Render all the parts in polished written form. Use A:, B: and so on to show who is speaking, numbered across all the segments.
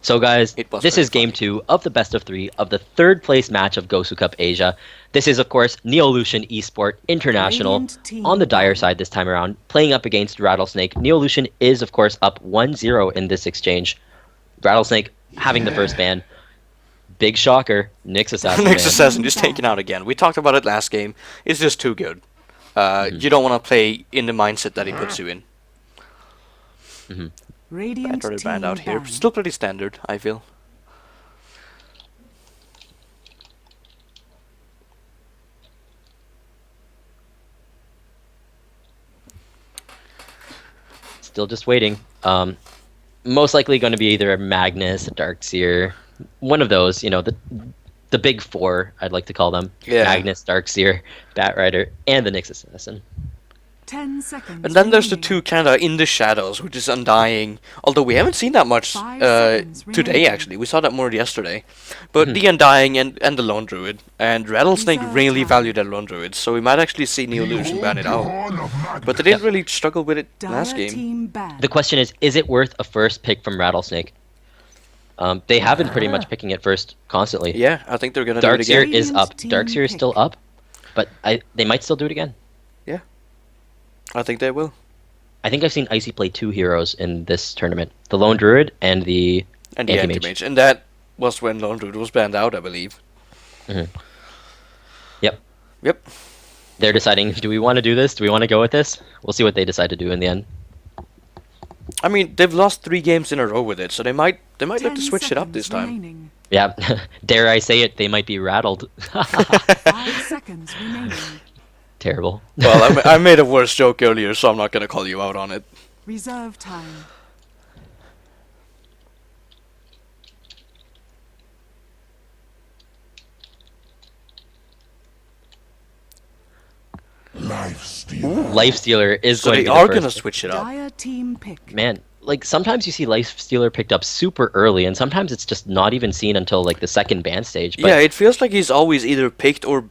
A: So guys,
B: It was
A: this
B: very
A: is game
B: funny.
A: 2 of the best of 3 of the third place match of GosuCup Asia. This is of course Neolution Esport International
C: Radiant team
A: on the dire
C: ban.
A: side this time around, playing up against Rattlesnake. Neolution is of course up 1-0 in this exchange. Rattlesnake having the first ban. Big shocker, Nyx Assassin
B: Next
A: ban.
B: assassin just taken out again. We talked about it last game. It's just too good. You don't want to play in the mindset that he puts you in.
C: Radiant
B: Better
C: team
B: banned out here.
C: ban.
B: Still pretty standard, I feel.
A: Still just waiting. Most likely going to be either a Magnus, a Darkseer, one of those, the big four, I'd like to call them.
B: Yeah.
A: Magnus, Darkseer, Batrider, and the Nyx Assassin.
C: 10 seconds.
B: And then there's the
C: remaining.
B: two kind of in the shadows, which is Undying. Although we haven't seen that much
C: 5 seconds
B: today,
C: remaining.
B: actually. We saw that more yesterday. But the Undying and the Lone Druid. And Rattlesnake
C: Reserve
B: really
C: time.
B: valued their Lone Druid, so we might actually see Neolution ban it out. But they didn't really struggle with it last
C: Dire
B: game.
C: team ban.
A: The question is it worth a first pick from Rattlesnake? They have been pretty much picking it first constantly.
B: Yeah, I think they're gonna do it
A: Darkseer
B: again.
A: is up.
C: Team
A: Darkseer is still
C: pick.
A: up, but they might still do it again.
B: I think they will.
A: I think I've seen Icy play 2 heroes in this tournament: the Lone Druid and the
B: And the
A: Anti-Mage.
B: Anti-Mage. And that was when Lone Druid was banned out, I believe.
A: Yep.
B: Yep.
A: They're deciding, do we want to do this? Do we want to go with this? We'll see what they decide to do in the end.
B: I mean, they've lost 3 games in a row with it, so they might look
C: 10
B: to switch it up this
C: seconds
B: time.
C: remaining.
A: Yeah, dare I say it, they might be rattled.
C: 5 seconds remaining.
A: Terrible.
B: Well, I made a worse joke earlier, so I'm not gonna call you out on it.
C: Reserve time.
A: Lifestealer is
B: So
A: going
B: they
A: to be
B: are
A: the
B: gonna
A: first.
B: switch it up.
C: Dire team pick.
A: Man, like sometimes you see Lifestealer picked up super early, and sometimes it's just not even seen until like the second ban stage. But
B: Yeah, it feels like he's always either picked or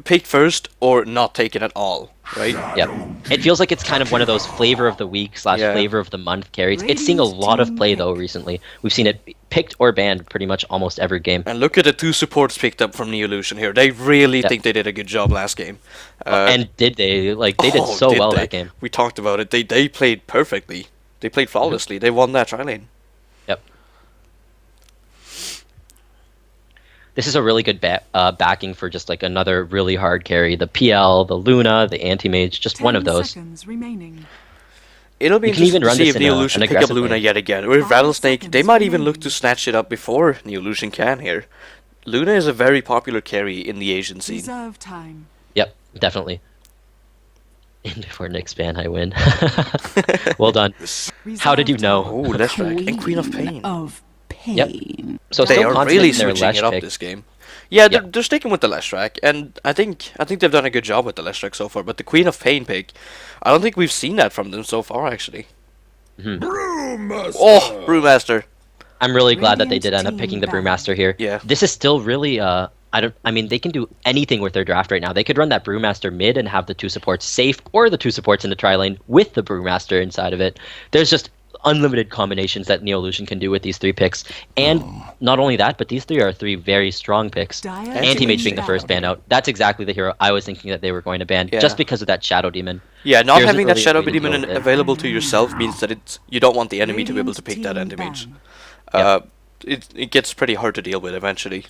B: picked first or not taken at all, right?
A: Yep. It feels like it's kind of one of those flavor of the week /
B: Yeah.
A: flavor of the month carries. It's seeing a lot of
C: Team
A: play
C: pick.
A: though recently. We've seen it picked or banned pretty much almost every game.
B: And look at the 2 supports picked up from Neolution here. They really
A: Yep.
B: think they did a good job last game.
A: And did they they did
B: oh,
A: so
B: did
A: well
B: they?
A: that game.
B: We talked about it. They played perfectly. They played flawlessly. They won that tri lane.
A: Yep. This is a really good backing for just like another really hard carry. The PL, the Luna, the Anti-Mage, just one of
C: 10
A: those.
C: seconds remaining.
B: It'll be
A: You can
B: interesting
A: even
B: to
A: run
B: see
A: this
B: if
A: in a-
B: Neolution
A: an
B: pick up
A: aggressive
B: Luna
A: lane.
B: yet again. With
C: 5
B: Rattlesnake, they
C: seconds
B: might even look
C: remaining.
B: to snatch it up before Neolution can here. Luna is a very popular carry in the Asian scene.
C: Reserve time.
A: Yep, definitely. And before Nick's ban, I win. Well done. How did you
C: Reserve
A: know?
C: time.
B: Oh, Leshrac and Queen of Pain.
C: Of pain.
A: Yep. So
B: They
A: still
B: are
A: confident
B: really
A: in their
B: switching
A: Lesh
B: it up
A: pick.
B: this game. Yeah,
A: Yep.
B: they're sticking with the Leshrac, and I think they've done a good job with the Leshrac so far. But the Queen of Pain pick, I don't think we've seen that from them so far, actually. Oh, Brewmaster.
A: I'm really glad that they did
C: Radiant
A: end up picking
C: team
A: the
C: ban.
A: Brewmaster here.
B: Yeah.
A: This is still really I mean they can do anything with their draft right now. They could run that Brewmaster mid and have the 2 supports safe, or the 2 supports in the tri lane with the Brewmaster inside of it. There's just unlimited combinations that Neolution can do with these 3 picks. And not only that, but these 3 are 3 very strong picks.
C: Dire
A: Anti-Mage
C: team
A: being the first
C: ban.
A: ban out. That's exactly the hero I was thinking that they were going to ban,
B: Yeah.
A: just because of that Shadow Demon.
B: Yeah, not
A: Here's
B: having
A: an
B: that
A: early
B: Shadow
A: way to
B: Demon
A: deal with it.
B: available to yourself means that you don't want the enemy to be able to pick that
C: Radiant
B: Anti-Mage.
C: team
B: It gets pretty hard to deal with eventually.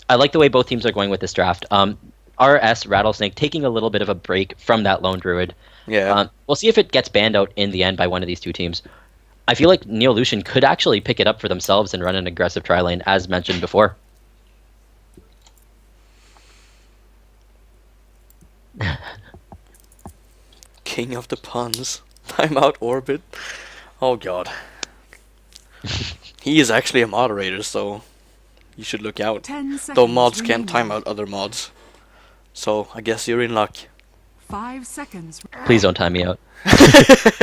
A: I like the way both teams are going with this draft. RS Rattlesnake taking a little bit of a break from that Lone Druid.
B: Yeah.
A: We'll see if it gets banned out in the end by one of these 2 teams. I feel like Neolution could actually pick it up for themselves and run an aggressive tri lane, as mentioned before.
B: King of the puns. Timeout Orbit. Oh god. He is actually a moderator, so you should look out.
C: 10 seconds
B: Though mods can't
C: remaining.
B: time out other mods. So I guess you're in luck.
C: 5 seconds.
A: Please don't time me out.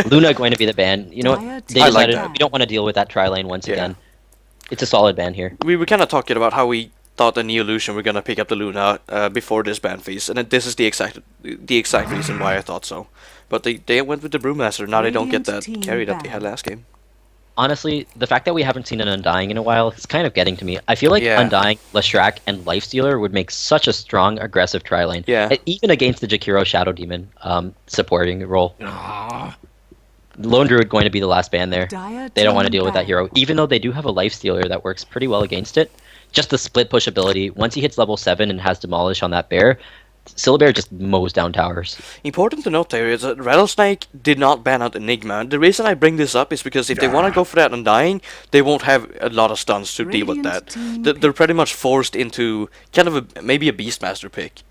A: Luna going to be the ban. You know what?
C: Dire
A: They
C: team
B: I like
A: decided
B: that.
A: we don't want to deal with that tri lane once
B: Yeah.
A: again. It's a solid ban here.
B: We were kind of talking about how we thought the Neolution were gonna pick up the Luna before this ban phase, and this is the exact reason why I thought so. But they went with the Brewmaster. Now they don't get that
C: Radiant team
B: carry that they
C: ban.
B: had last game.
A: Honestly, the fact that we haven't seen an Undying in a while is kind of getting to me. I feel like
B: Yeah.
A: Undying, Leshrac, and Lifestealer would make such a strong, aggressive tri lane,
B: Yeah.
A: even against the Jakiro Shadow Demon supporting role. Lone Druid going to be the last ban there.
C: Dire
A: They don't want to
C: turn
A: deal with that
C: back.
A: hero, even though they do have a Lifestealer that works pretty well against it. Just the split push ability. Once he hits level 7 and has Demolish on that bear, Syllabear just mows down towers.
B: Important to note there is that Rattlesnake did not ban out Enigma. The reason I bring this up is because if they want to go for that Undying, they won't have a lot of stuns to deal with
C: Radiant
B: that.
C: team
B: They're pretty much forced into kind of maybe a Beastmaster pick.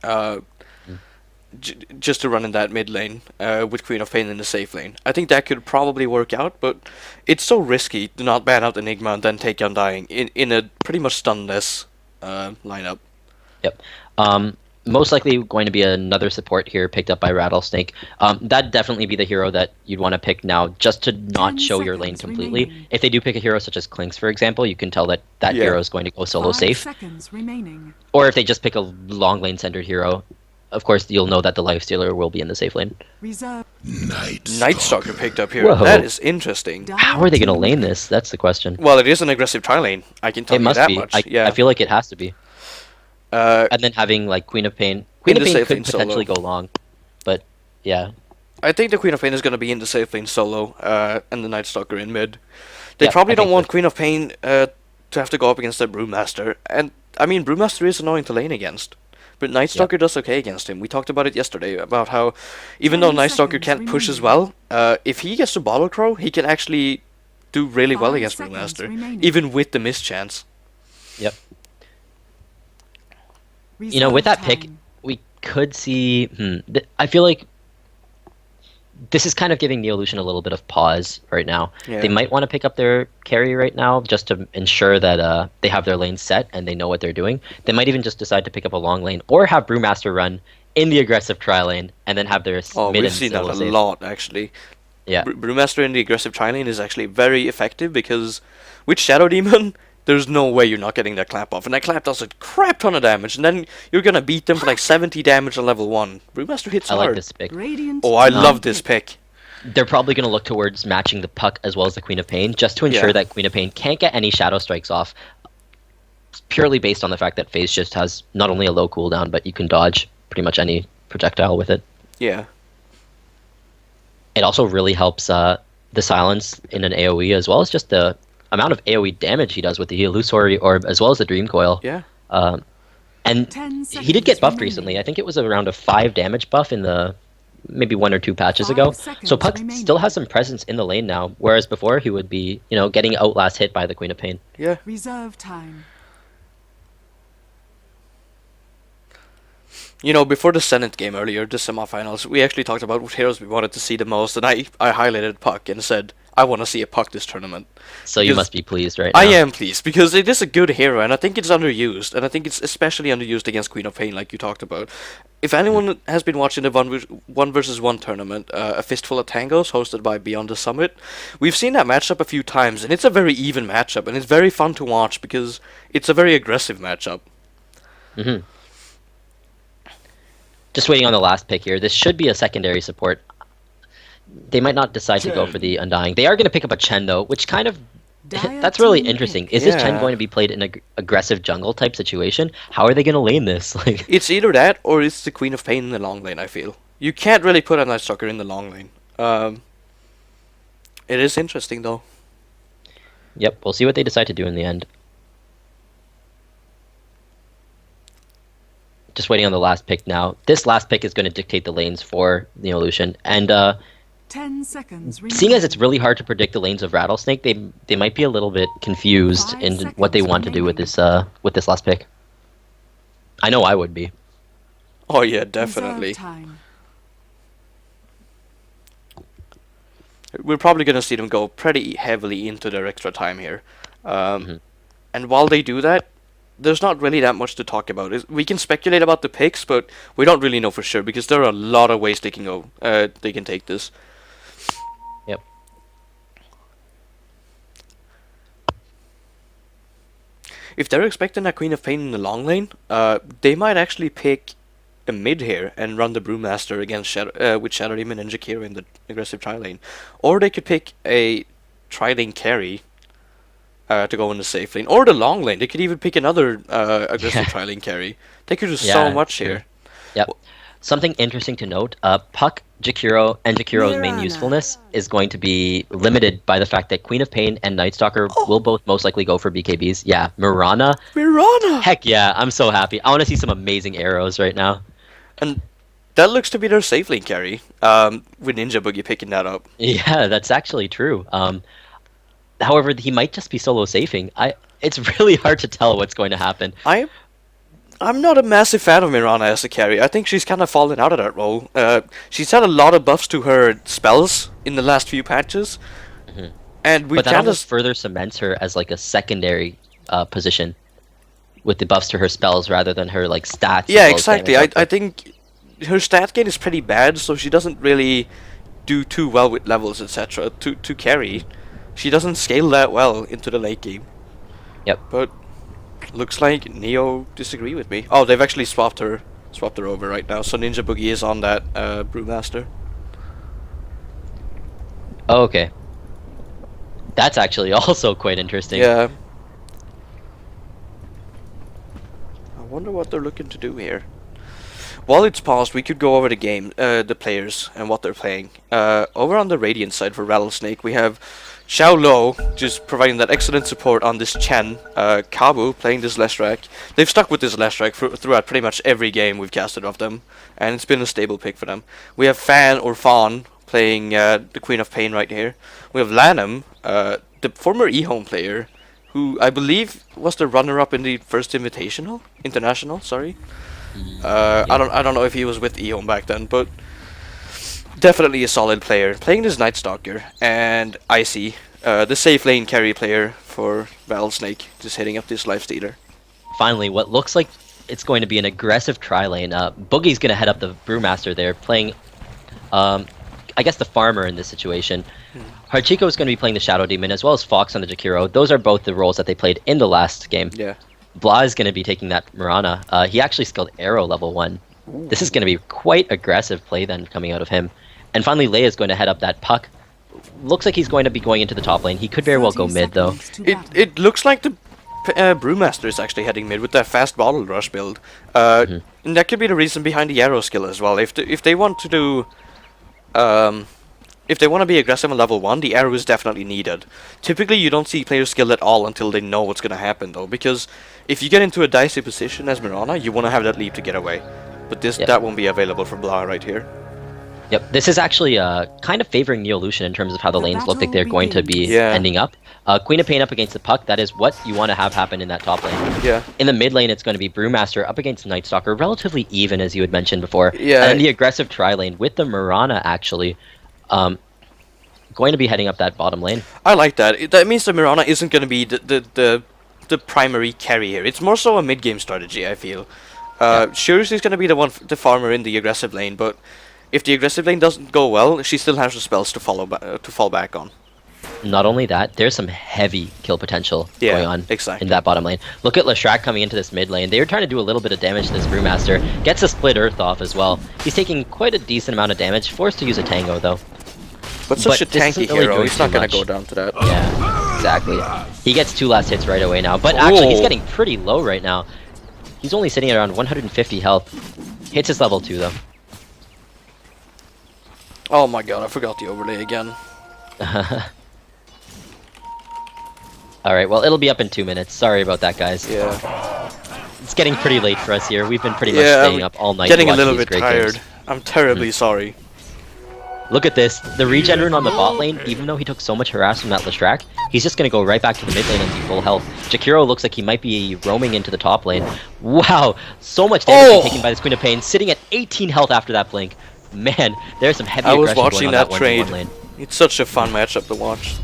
B: Just to run in that mid lane with Queen of Pain in the safe lane. I think that could probably work out, but it's so risky to not ban out Enigma and then take Undying in a pretty much stunless lineup.
A: Yep. Most likely going to be another support here picked up by Rattlesnake. That'd definitely be the hero that you'd want to pick now just to not
C: 10
A: show your lane
C: seconds
A: completely.
C: remaining.
A: If they do pick a hero such as Clinks, for example, you can tell that that
B: Yeah.
A: hero is going to go solo
C: 5
A: safe.
C: seconds remaining.
A: Or if they just pick a long lane centered hero, of course you'll know that the Lifestealer will be in the safe lane.
C: Reserve.
B: Night Stalker picked up here.
A: Whoa.
B: That is interesting.
C: Dire
A: How are they going to
C: team
A: lane this? That's the question.
B: Well, it is an aggressive tri lane. I can tell
A: It
B: you
A: must
B: that
A: be.
B: much. Yeah.
A: I feel like it has to be. And then having like Queen of Pain. Queen
B: In
A: of
B: the
A: Pain
B: safe
A: could
B: lane solo.
A: potentially go long, but yeah.
B: I think the Queen of Pain is going to be in the safe lane solo, and the Night Stalker in mid. They
A: Yeah,
B: probably
A: I
B: don't
A: think
B: want
A: so.
B: Queen of Pain to have to go up against their Brewmaster, and I mean Brewmaster is annoying to lane against, but Night Stalker does okay against him. We talked about it yesterday about how even though
C: 10
B: Night Stalker
C: seconds
B: can't push as
C: remaining.
B: well, if he gets to Bottle Crow, he can actually do really well
C: 5
B: against
C: seconds
B: Brewmaster,
C: remaining.
B: even with the mischance.
A: Yep.
C: Reserve
A: You know, with that pick,
C: time.
A: we could see. I feel like this is kind of giving Neolution a little bit of pause right now.
B: Yeah.
A: They might want to pick up their carry right now just to ensure that they have their lane set and they know what they're doing. They might even just decide to pick up a long lane or have Brewmaster run in the aggressive tri lane and then have their
B: Oh,
A: mid
B: we've
A: and
B: seen that
A: solo
B: a
A: save.
B: lot actually.
A: Yeah.
B: Brewmaster in the aggressive tri lane is actually very effective because with Shadow Demon, there's no way you're not getting that clap off. And that clap does a crap ton of damage, and then you're gonna beat them for like 70 damage on level 1. Brewmaster hits
A: I
B: hard.
A: like this pick.
C: Radiant
B: Oh, I
C: team
B: love this pick.
A: They're probably going to look towards matching the puck as well as the Queen of Pain just to ensure
B: Yeah.
A: that Queen of Pain can't get any shadow strikes off. Purely based on the fact that Phase Shift has not only a low cooldown, but you can dodge pretty much any projectile with it.
B: Yeah.
A: It also really helps the silence in an AoE as well as just the amount of AoE damage he does with the Illusory Orb as well as the Dream Coil.
B: Yeah.
A: And
C: 10
A: he did get
C: seconds
A: buffed
C: remaining.
A: recently. I think it was around a 5 damage buff in the maybe 1 or 2 patches
C: 5
A: ago.
C: seconds
A: So Puck
C: remaining.
A: still has some presence in the lane now, whereas before he would be, getting outlast hit by the Queen of Pain.
B: Yeah.
C: Reserve time.
B: You know, before the Senate game earlier, the semifinals, we actually talked about what heroes we wanted to see the most, and I highlighted Puck and said, I want to see a Puck this tournament.
A: So you
B: Because
A: must be pleased right now.
B: I am pleased, because it is a good hero, and I think it's underused, and I think it's especially underused against Queen of Pain, like you talked about. If anyone has been watching the 1 vs 1 tournament, A Fistful of Tangos, hosted by Beyond the Summit, we've seen that matchup a few times, and it's a very even matchup, and it's very fun to watch, because it's a very aggressive matchup.
A: Mm-hmm. Just waiting on the last pick here. This should be a secondary support. They might not decide to go for the Undying. They are going to pick up a Chen, though, which kind of...
C: Dire
A: That's really
C: team
A: interesting.
C: pick.
A: Is this Chen
B: Yeah.
A: going to be played in an aggressive jungle type situation? How are they going to lane this? Like,
B: It's either that, or it's the Queen of Pain in the long lane, I feel. You can't really put a Night Stalker in the long lane. It is interesting, though.
A: Yep, we'll see what they decide to do in the end. Just waiting on the last pick now. This last pick is going to dictate the lanes for Neolution. And
C: 10 seconds remaining.
A: seeing as it's really hard to predict the lanes of Rattlesnake, they might be a little bit confused
C: 5
A: in what they
C: seconds
A: want to do with
C: remaining.
A: this last pick. I know I would be.
B: Oh, yeah,
C: Reserve
B: definitely.
C: time.
B: We're probably going to see them go pretty heavily into their extra time here. And while they do that, there's not really that much to talk about. We can speculate about the picks, but we don't really know for sure because there are a lot of ways they can go. They can take this.
A: Yep.
B: If they're expecting a Queen of Pain in the long lane, they might actually pick a mid here and run the Brewmaster against with Shadow Demon and Jakiro in the aggressive tri lane. Or they could pick a tri-lane carry to go in the safe lane, or the long lane. They could even pick another aggressive tri-lane carry. They could do so much
A: true.
B: here.
A: Yep. Something interesting to note, Puck, Jakiro, and Jakiro's main usefulness is going to be limited by the fact that Queen of Pain and Night Stalker will both most likely go for BKBs. Yeah, Mirana. Heck yeah, I'm so happy. I want to see some amazing arrows right now.
B: And that looks to be their safe lane carry, with Ninja Boogie picking that up.
A: Yeah, that's actually true. However, he might just be solo safing. It's really hard to tell what's going to happen.
B: I'm not a massive fan of Mirana as a carry. I think she's kind of fallen out of that role. She's had a lot of buffs to her spells in the last few patches, and
A: but that almost further cements her as like a secondary position with the buffs to her spells rather than her like stats.
B: Yeah, exactly. I think her stat gain is pretty bad, so she doesn't really do too well with levels, etc. To carry, she doesn't scale that well into the late game.
A: Yep.
B: But looks like Neo disagree with me. Oh, they've actually swapped her over right now. So Ninja Boogie is on that Brewmaster.
A: Oh, okay. That's actually also quite interesting.
B: Yeah. I wonder what they're looking to do here. While it's paused, we could go over the game, the players, and what they're playing. Over on the Radiant side for Rattlesnake, we have Xiao Lo just providing that excellent support on this Chen. Kabu playing this Leshrac. They've stuck with this Leshrac throughout pretty much every game we've casted of them, and it's been a stable pick for them. We have Fan or Fawn playing the Queen of Pain right here. We have Lanham, the former eHome player, who I believe was the runner-up in the first international. Sorry. I don't know if he was with eHome back then, but definitely a solid player. Playing this Night Stalker and Icy, the safe lane carry player for Rattlesnake, just hitting up this Lifestealer.
A: Finally, what looks like it's going to be an aggressive tri-lane. Boogie's going to head up the Brewmaster there, playing, I guess, the farmer in this situation. Hachiko is going to be playing the Shadow Demon, as well as Fox on the Jakiro. Those are both the roles that they played in the last game.
B: Yeah.
A: Blah is going to be taking that Mirana. He actually skilled Arrow level 1. Ooh. This is going to be quite aggressive play then coming out of him. And finally, Leia is going to head up that Puck. Looks like he's going to be going into the top lane. He could very well go mid, though.
B: It looks like the Brewmaster is actually heading mid with that fast bottle rush build. And that could be the reason behind the Arrow skill as well. If they want to do... if they want to be aggressive on level 1, the arrow is definitely needed. Typically, you don't see players skill at all until they know what's going to happen, though, because if you get into a dicey position as Mirana, you want to have that leap to get away. But that won't be available for Blah right here.
A: Yep, this is actually kind of favoring Neolution in terms of how the lanes look like they're going to be ending up. Queen of Pain up against the Puck, that is what you want to have happen in that top lane.
B: Yeah.
A: In the mid lane, it's going to be Brewmaster up against Night Stalker, relatively even, as you had mentioned before.
B: Yeah.
A: And then the aggressive tri-lane with the Mirana, actually. Going to be heading up that bottom lane.
B: I like that. That means the Mirana isn't going to be the primary carry here. It's more so a mid-game strategy, I feel. Sure, she's going to be the farmer in the aggressive lane, but if the aggressive lane doesn't go well, she still has the spells to fall back on.
A: Not only that, there's some heavy kill potential going on in that bottom lane. Look at Leshrac coming into this mid lane. They were trying to do a little bit of damage to this Brewmaster. Gets a split earth off as well. He's taking quite a decent amount of damage. Forced to use a Tango, though.
B: But such a tanky hero, he's not going to go down to that.
A: Yeah, exactly. He gets 2 last hits right away now. But actually, he's getting pretty low right now. He's only sitting at around 150 health. Hits his level 2, though.
B: Oh my god, I forgot the overlay again.
A: Alright, well, it'll be up in 2 minutes. Sorry about that, guys.
B: Yeah.
A: It's getting pretty late for us here. We've been pretty much staying up all night.
B: Getting a little bit tired. Games. I'm terribly sorry.
A: Look at this. The regen rune on the bot lane, even though he took so much harass from that Leshrac, he's just going to go right back to the mid lane and be full health. Jakiro looks like he might be roaming into the top lane. Wow, so much damage taken by this Queen of Pain, sitting at 18 health after that blink. Man, there's some heavy aggression going on that trade. Lane.
B: It's such a fun matchup to watch.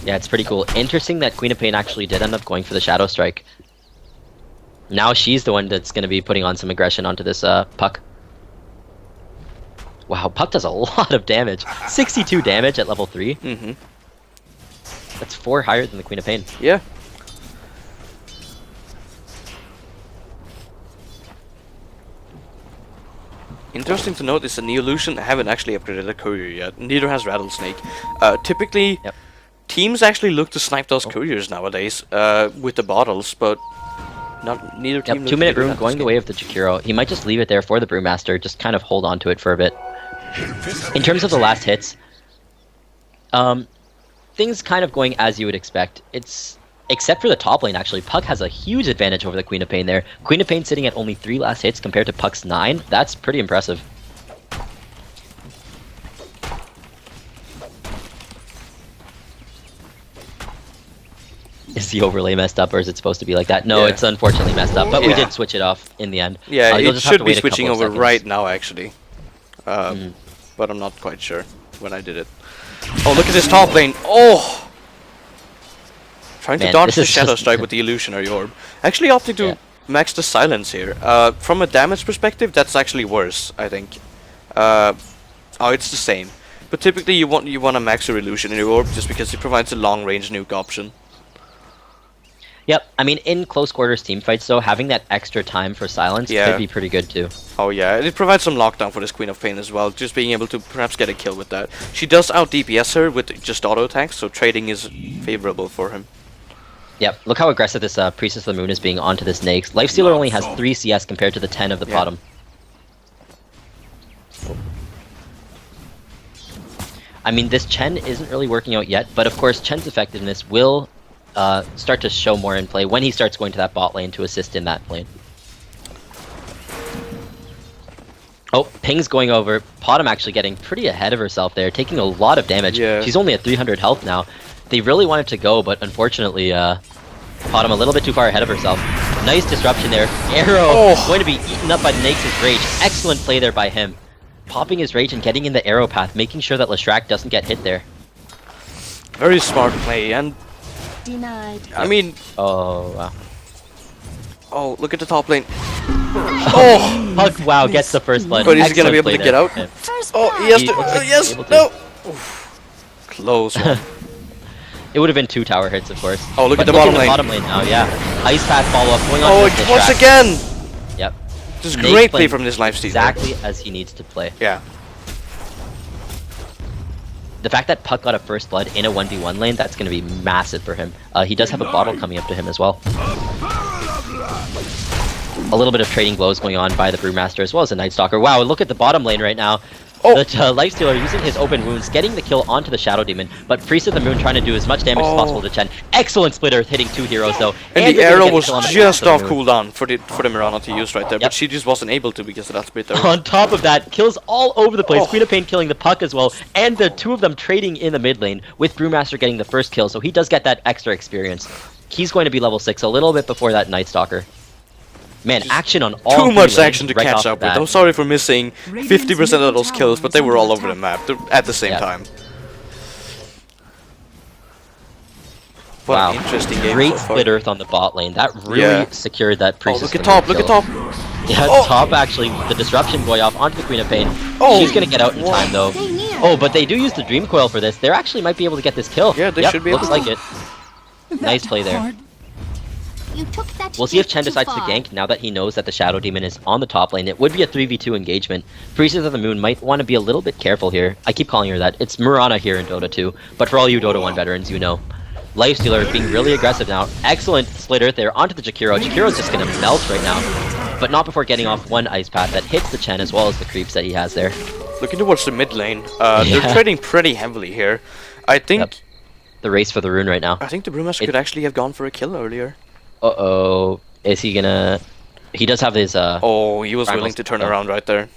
A: Yeah, it's pretty cool. Interesting that Queen of Pain actually did end up going for the Shadow Strike. Now she's the one that's going to be putting on some aggression onto this Puck. Wow, Puck does a lot of damage. 62 damage at level 3. That's 4 higher than the Queen of Pain.
B: Yeah. interesting to note is that Neolution haven't actually upgraded a courier yet. Neither has Rattlesnake. Typically, teams actually look to snipe those couriers nowadays with the bottles, but neither team.
A: Yep, 2-minute rune going the way of the Jakiro. He might just leave it there for the Brewmaster, just kind of hold on to it for a bit. In terms of the last hits, things kind of going as you would expect. Except for the top lane, actually, Puck has a huge advantage over the Queen of Pain there. Queen of Pain sitting at only 3 last hits compared to Puck's 9. That's pretty impressive. Is the overlay messed up, or is it supposed to be like that? No, it's unfortunately messed up, but we did switch it off in the end.
B: Yeah, it should be switching over right now, actually. But I'm not quite sure when I did it. Oh, look at this top lane! Oh! Trying to dodge the Shadow Strike with the Illusionary Orb. Actually opting to max the Silence here. From a damage perspective, that's actually worse, I think. Oh, it's the same. But typically you want to max your Illusionary Orb just because it provides a long-range nuke option.
A: Yep, I mean, in close quarters teamfights, though, having that extra time for Silence could be pretty good, too.
B: Oh yeah, it provides some lockdown for this Queen of Pain as well, just being able to perhaps get a kill with that. She does out-DPS her with just auto attacks, so trading is favorable for him.
A: Yep, look how aggressive this Priestess of the Moon is being onto this Snake. Lifestealer only has 3 CS compared to the 10 of the bottom. I mean, this Chen isn't really working out yet, but of course Chen's effectiveness will start to show more in play when he starts going to that bot lane to assist in that lane. Oh, Ping's going over. Potom actually getting pretty ahead of herself there, taking a lot of damage. She's only at 300 health now. They really wanted to go, but unfortunately, Potom a little bit too far ahead of herself. Nice disruption there. Arrow going to be eaten up by Nyx's Rage. Excellent play there by him. Popping his Rage and getting in the arrow path, making sure that Leshrac doesn't get hit there.
B: Very smart play, and...
D: Denied.
B: I mean...
A: Oh, wow.
B: Oh, look at the top lane.
A: Oh! Puck, wow, gets the first blood.
B: But he's gonna be able to get out. Oh, he has to... yes! No! Oof. Close one.
A: It would have been 2 tower hits, of course.
B: Oh, look at the
A: bottom
B: lane.
A: now, yeah. Ice Path follow-up going on.
B: Oh, once again!
A: Yep.
B: This is great play from this lifestealer.
A: Exactly as he needs to play.
B: Yeah.
A: The fact that Puck got a first blood in a 1v1 lane, that's going to be massive for him. He does have a bottle coming up to him as well. A little bit of trading blows going on by the Brewmaster as well as the Night Stalker. Wow, look at the bottom lane right now. The Lifestealer using his open wounds, getting the kill onto the Shadow Demon, but Priest of the Moon trying to do as much damage as possible to Chen. Excellent Split Earth hitting 2 heroes though.
B: And the arrow was just off cooldown for the Mirana to use right there, but she just wasn't able to because of that Split Earth.
A: On top of that, kills all over the place. Queen of Pain killing the Puck as well, and the 2 of them trading in the mid lane, with Brewmaster getting the first kill, so he does get that extra experience. He's going to be level 6 a little bit before that Night Stalker. Man, action on all
B: too much action to catch up with. I'm sorry for missing 50% of those kills, but they were all over the map at the same time. What an interesting game.
A: Great Split Earth on the bot lane. That really secured that Priestess.
B: Look at top, look at top.
A: Yeah, top actually, the disruption going off onto the Queen of Pain. She's gonna get out in time though. Oh, but they do use the Dream Coil for this. They actually might be able to get this kill.
B: Yeah, they should be able to.
A: Looks like it. Nice play there.
D: You took that
A: We'll see if Chen decides to gank now that he knows that the Shadow Demon is on the top lane. It would be a 3v2 engagement. Priestess of the Moon might want to be a little bit careful here. I keep calling her that. It's Mirana here in Dota 2, but for all you Dota 1 veterans, you know. Lifestealer being really aggressive now. Excellent Split Earth there onto the Jakiro. Jakiro's just going to melt right now, but not before getting off one Ice Path that hits the Chen as well as the creeps that he has there.
B: Looking towards the mid lane. They're trading pretty heavily here. I think...
A: The race for the rune right now.
B: I think the Brewmaster could actually have gone for a kill earlier.
A: Uh-oh. Is he gonna... He does have his,
B: Oh, he was willing to turn around right there.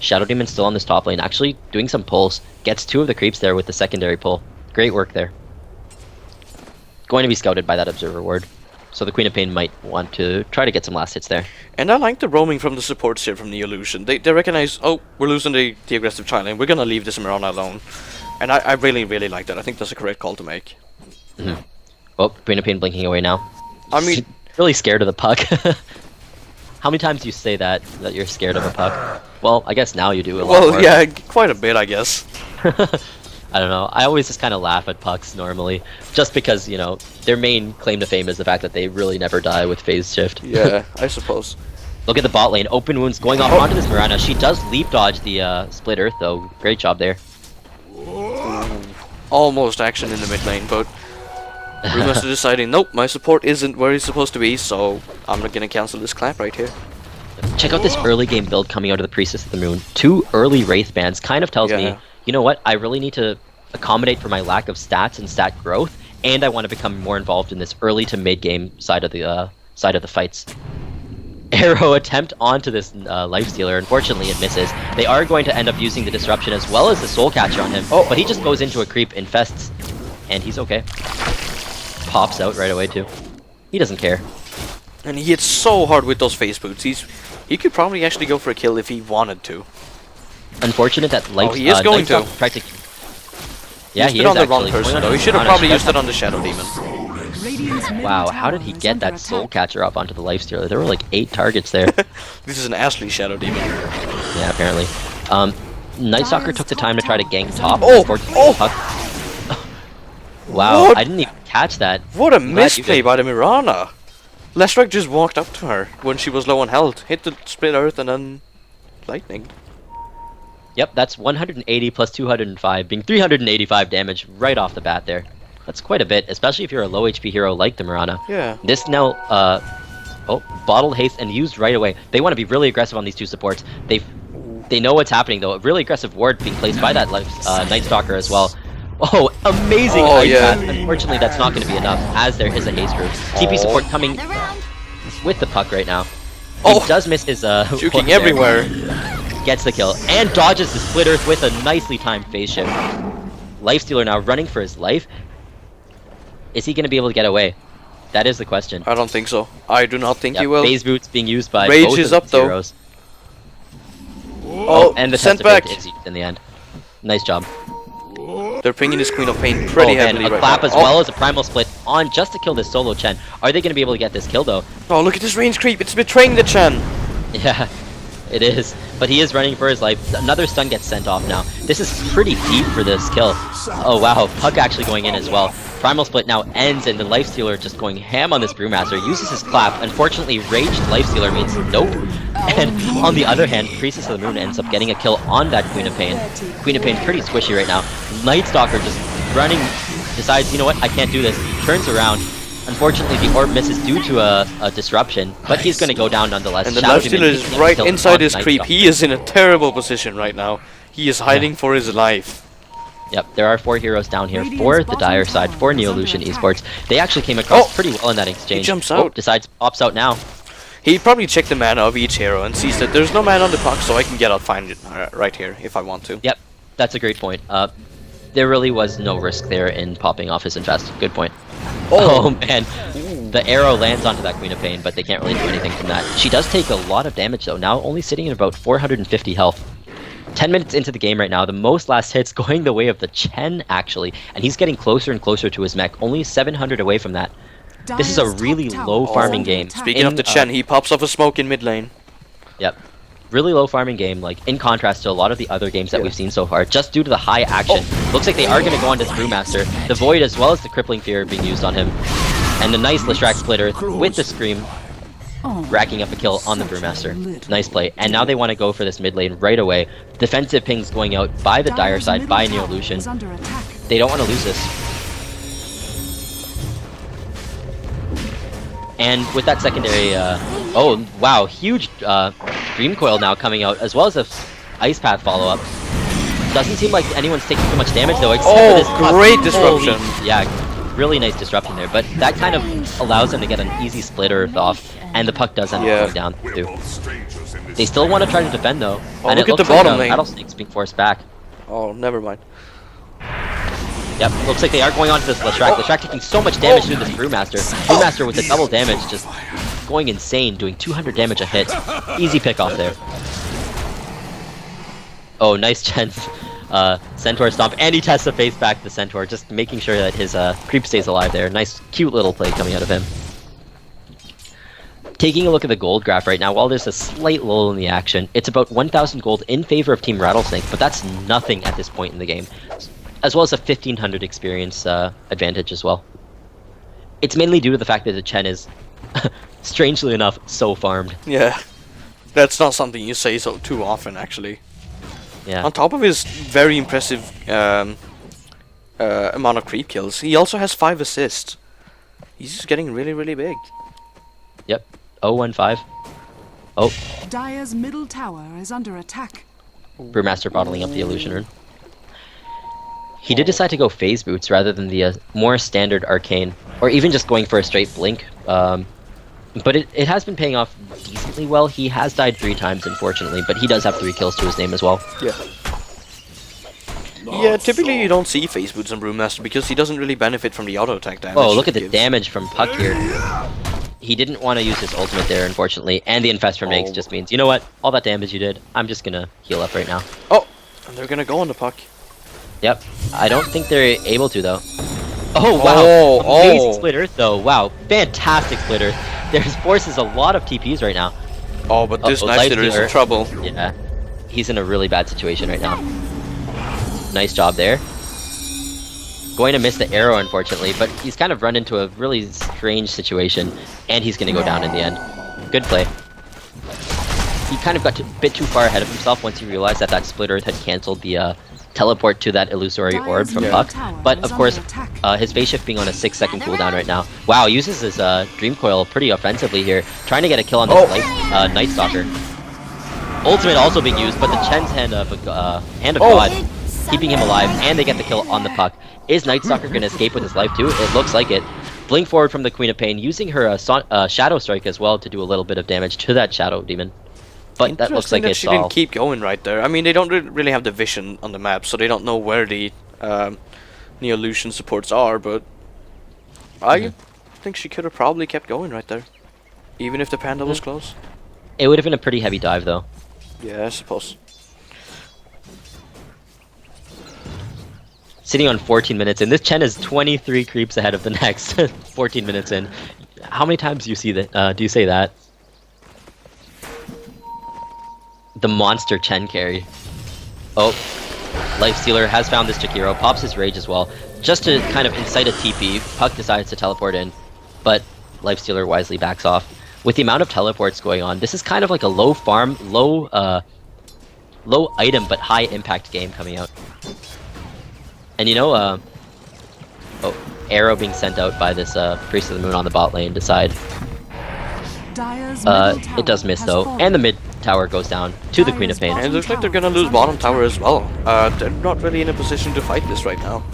A: Shadow Demon's still on this top lane, actually doing some pulls. Gets 2 of the creeps there with the secondary pull. Great work there. Going to be scouted by that Observer Ward. So the Queen of Pain might want to try to get some last hits there.
B: And I like the roaming from the supports here from Neolution. They recognize, oh, we're losing the aggressive child lane. We're gonna leave this Mirana alone. And I really, really like that. I think that's a correct call to make.
A: Oh, Queen of Pain blinking away now.
B: I mean...
A: really scared of the Puck. How many times do you say that you're scared of a Puck? Well, I guess now you do a lot more.
B: Well, yeah, quite a bit, I guess.
A: I don't know. I always just kind of laugh at Pucks normally. Just because, you know, their main claim to fame is the fact that they really never die with phase shift.
B: Yeah, I suppose.
A: Look at the bot lane. Open wounds going off onto this Mirana. She does leap dodge the split earth though. Great job there.
B: Almost action in the mid lane, but Brewmaster deciding, nope, my support isn't where he's supposed to be, so I'm not gonna cancel this clap right here.
A: Check out this early game build coming out of the Priestess of the Moon. 2 early Wraith bands kind of tells me, you know what, I really need to accommodate for my lack of stats and stat growth, and I want to become more involved in this early to mid game side of the fights. Arrow attempt onto this Lifestealer. Unfortunately, it misses. They are going to end up using the Disruption as well as the Soul Catcher on him, but he just goes into a creep, infests, and he's okay. Pops out right away too. He doesn't care.
B: And he hits so hard with those face boots. He could probably actually go for a kill if he wanted to.
A: Unfortunate that life.
B: He is going to.
A: Tried to. Yeah, he
B: is
A: is
B: on the
A: actually.
B: wrong person though. He should have probably used it on the Shadow Demon.
A: Wow, how did he get that Soul Catcher up onto the Lifestealer? There were like 8 targets there.
B: This is an Ashley Shadow Demon.
A: Yeah, apparently. Night Stalker took the time to try to gank top. Wow,
B: What?
A: I didn't even catch that.
B: What a
A: I'm glad you
B: misplay
A: did.
B: by the Mirana. Leshrac just walked up to her when she was low on health, hit the split earth and then lightning.
A: Yep, that's 180 plus 205, being 385 damage right off the bat there. That's quite a bit, especially if you're a low HP hero like the Mirana.
B: Yeah.
A: This now, bottled haste and used right away. They want to be really aggressive on these 2 supports. They know what's happening though. A really aggressive ward being placed by that Night Stalker as well. Oh, amazing ice path. Unfortunately, that's not going to be enough, as there is a haste group. TP support coming with the puck right now. He does miss his
B: Juking everywhere.
A: Gets the kill and dodges the split earth with a nicely timed phase shift. Lifestealer now running for his life. Is he going to be able to get away? That is the question.
B: I don't think so. I do not think he will.
A: Phase boots being used by
B: Rage
A: both
B: is
A: of
B: up,
A: the
B: though.
A: heroes. And the
B: sent
A: test of
B: back.
A: fate is used in the end. Nice job.
B: They're pinging this Queen of Pain pretty heavily
A: and a
B: right
A: clap
B: now.
A: as well as a primal split on just to kill this solo Chen. Are they going to be able to get this kill though?
B: Oh, look at this range creep. It's betraying the Chen.
A: Yeah, it is. But he is running for his life. Another stun gets sent off now. This is pretty deep for this kill. Oh wow, Puck actually going in as well. Primal Split now ends and the Lifestealer just going ham on this Brewmaster. Uses his clap. Unfortunately, raged Lifestealer means nope. And on the other hand, Priestess of the Moon ends up getting a kill on that Queen of Pain. Queen of Pain pretty squishy right now. Night Stalker just running, decides, you know what, I can't do this. Turns around. Unfortunately, the orb misses due to a disruption, but he's going to go down nonetheless.
B: And the
A: Shadow
B: Lifestealer
A: Demon
B: is
A: taking a
B: right
A: kill
B: inside
A: on
B: his
A: Night
B: creep.
A: Stalker.
B: He is in a terrible position right now. He is hiding for his life.
A: Yep, there are 4 heroes down here for the Dire side, for Neolution Esports. They actually came across pretty well in that exchange.
B: He jumps out.
A: Pops out now.
B: He probably checked the mana of each hero and sees that there's no mana on the puck, so I can get out find it right here if I want to.
A: Yep, that's a great point. There really was no risk there in popping off his infest. Good point. Oh man, the arrow lands onto that Queen of Pain, but they can't really do anything from that. She does take a lot of damage though, now only sitting at about 450 health. 10 minutes into the game right now, the most last hits going the way of the Chen actually, and he's getting closer and closer to his mech, only 700 away from that. This is a really low farming game.
B: Speaking of the Chen, he pops off a smoke in mid lane.
A: Yep. Really low farming game, like in contrast to a lot of the other games that we've seen so far, just due to the high action. Looks like they are going to go on this Brewmaster. The Void as well as the Crippling Fear being used on him. And the nice Leshrac Splitter with the Scream, racking up a kill on the Brewmaster. Nice play. And now they want to go for this mid lane right away. Defensive pings going out by the Dire side, by Neolution. They don't want to lose this. And with that secondary, oh wow, huge Dream Coil now coming out, as well as a Ice Path follow-up. Doesn't seem like anyone's taking too much damage though, except for this
B: great disruption.
A: Yeah, really nice disruption there, but that kind of allows them to get an easy split earth off, and the puck does end up going down too. They still want to try to defend though, and
B: look
A: it
B: at the
A: looks
B: bottom
A: like
B: lane.
A: Rattlesnake's being forced back.
B: Oh, never mind.
A: Yep, looks like they are going on to this Leshrac. Leshrac taking so much damage through this Brewmaster. Brewmaster with the double damage, just going insane, doing 200 damage a hit. Easy pick off there. Oh, nice chance. Centaur stomp, and he tests the face back the Centaur, just making sure that his creep stays alive there. Nice, cute little play coming out of him. Taking a look at the gold graph right now, while there's a slight lull in the action, it's about 1,000 gold in favor of Team Rattlesnake, but that's nothing at this point in the game. As well as a 1,500 experience advantage as well. It's mainly due to the fact that the Chen is, strangely enough, so farmed.
B: Yeah. That's not something you say so too often, actually.
A: Yeah.
B: On top of his very impressive amount of creep kills, he also has 5 assists. He's just getting really, really big.
A: Yep. 0-1-5. Oh,
C: Dire's middle tower is under attack.
A: Brewmaster bottling up the illusion rune. He did decide to go phase boots rather than the more standard arcane, or even just going for a straight blink. But it has been paying off decently well. He has died 3 times, unfortunately, but he does have 3 kills to his name as well.
B: Yeah. Yeah, typically you don't see phase boots on Brewmaster because he doesn't really benefit from the auto attack damage.
A: Oh, look at
B: it
A: the
B: gives.
A: damage from Puck here. He didn't want to use his ultimate there, unfortunately, and the Infest from Eggs just means, you know what? All that damage you did, I'm just gonna heal up right now.
B: Oh, and they're gonna go on the Puck.
A: Yep. I don't think they're able to, though. Oh, wow.
B: Oh,
A: Amazing
B: oh.
A: Split Earth, though. Wow. Fantastic Split Earth. There's forces a lot of TPs right now.
B: Oh, but this
A: Uh-oh,
B: Knife Stealer is in
A: Lightstealer.
B: trouble.
A: Yeah. He's in a really bad situation right now. Nice job there. Going to miss the arrow, unfortunately, but he's kind of run into a really strange situation, and he's going to go down in the end. Good play. He kind of got a bit too far ahead of himself once he realized that that Split Earth had cancelled the teleport to that illusory orb from Puck. But of course, his phase shift being on a 6-second cooldown right now. Wow, uses his Dream Coil pretty offensively here, trying to get a kill on this Night Stalker. Ultimate also being used, but the Chen's Hand of God keeping him alive, and they get the kill on the Puck. Is Night Stalker going to escape with his life too? It looks like it. Blink forward from the Queen of Pain, using her Shadow Strike as well to do a little bit of damage to that Shadow Demon. But that looks like
B: that
A: it's
B: she didn't
A: all...
B: keep going right there. I mean, they don't really have the vision on the map, so they don't know where the Neolution supports are, but I think she could have probably kept going right there. Even if the Panda was close.
A: It would have been a pretty heavy dive, though.
B: Yeah, I suppose.
A: Sitting on 14 minutes in. This Chen is 23 creeps ahead of the next 14 minutes in. How many times do you see that? Do you say that? The monster Chen carry. Oh, Lifestealer has found this Jakiro, pops his rage as well, just to kind of incite a TP. Puck decides to teleport in, but Lifestealer wisely backs off. With the amount of teleports going on, this is kind of like a low farm, low item but high impact game coming out. And you know, arrow being sent out by this Priest of the Moon on the bot lane to side. It does miss though, and the mid tower goes down to the Queen of Pain.
B: And it looks like they're gonna lose bottom tower as well. They're not really in a position to fight this right now.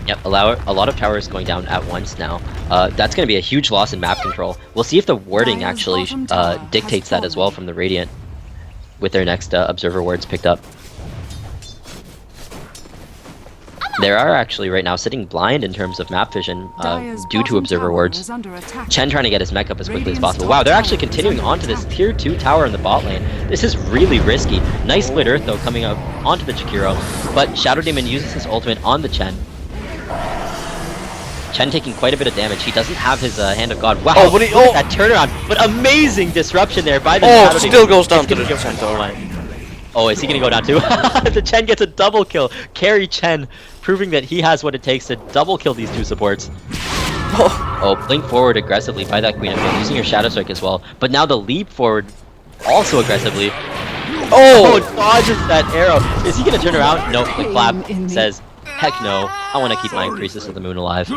A: Yep, a lot of towers going down at once now. That's going to be a huge loss in map control. We'll see if the wording actually dictates that as well from the Radiant with their next observer words picked up. There are actually right now sitting blind in terms of map vision due to observer words. Chen trying to get his mech up as quickly as possible. Wow, they're actually continuing onto this tier 2 tower in the bot lane. This is really risky. Nice Split Earth though coming up onto the Jakiro, but Shadow Demon uses his ultimate on the Chen. Chen taking quite a bit of damage. He doesn't have his Hand of God. Wow, look at that turnaround. But amazing disruption there by the Shadow Demon.
B: Still goes down to the Centaur.
A: Oh, is he gonna go down too? The Chen gets a double kill. Carry Chen, proving that he has what it takes to double kill these two supports. Oh, blink forward aggressively by that Queen of Pain, using her Shadow Strike as well. But now the leap forward also aggressively. Oh, dodges that arrow. Is he gonna turn around? Nope, the clap says, heck no. I want to keep my Priestess of the Moon alive.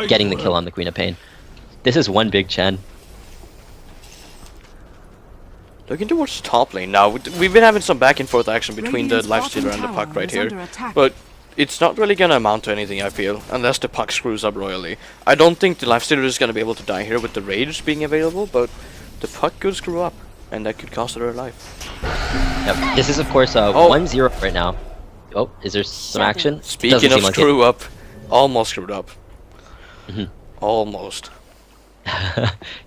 A: Getting the kill on the Queen of Pain. This is one big Chen.
B: Looking towards the top lane now. We've been having some back and forth action between the Lifestealer and the Puck right here. But it's not really gonna amount to anything, I feel, unless the Puck screws up royally. I don't think the Lifestealer is gonna be able to die here with the Rage being available, but the Puck could screw up, and that could cost her her life.
A: Yep. This is of course 1-0 right now. Oh, is there some action?
B: Speaking of screw up, almost screwed up. Almost.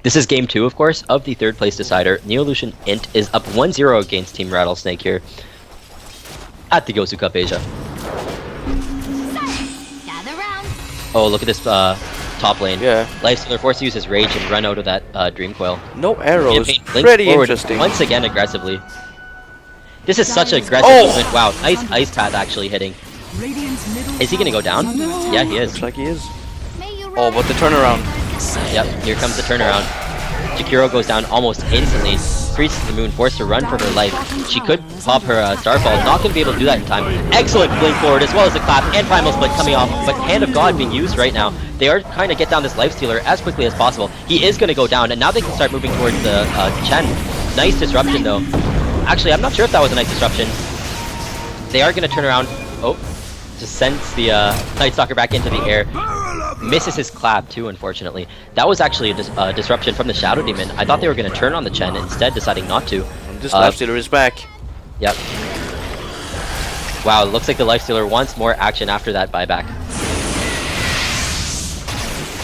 A: This is game 2, of course, of the third place decider. Neolution.int is up 1-0 against Team Rattlesnake here at the GosuCup Asia. Oh, look at this top lane.
B: Yeah.
A: Lifestealer forced to use his rage and run out of that Dream Coil.
B: No arrows.
A: Blink
B: Pretty
A: forward
B: interesting.
A: once again aggressively. This is such an aggressive movement. Wow, nice Ice Path actually hitting. Is he gonna go down? Yeah, he is.
B: Looks like he is. Oh, but the turnaround.
A: Yep, here comes the turnaround. Jakiro goes down almost instantly. Priestess of the Moon forced to run for her life. She could pop her Starfall, not going to be able to do that in time. Excellent blink forward as well as the clap and Primal Split coming off, but Hand of God being used right now. They are trying to get down this Lifestealer as quickly as possible. He is going to go down, and now they can start moving towards the Chen. Nice disruption though. Actually, I'm not sure if that was a nice disruption. They are going to turn around. Oh, just sends the Night Stalker back into the air. Misses his clap too, unfortunately. That was actually a disruption from the Shadow Demon. I thought they were going to turn on the Chen, instead deciding not to.
B: And this Lifestealer is back.
A: Yep. Wow, it looks like the Lifestealer wants more action after that buyback.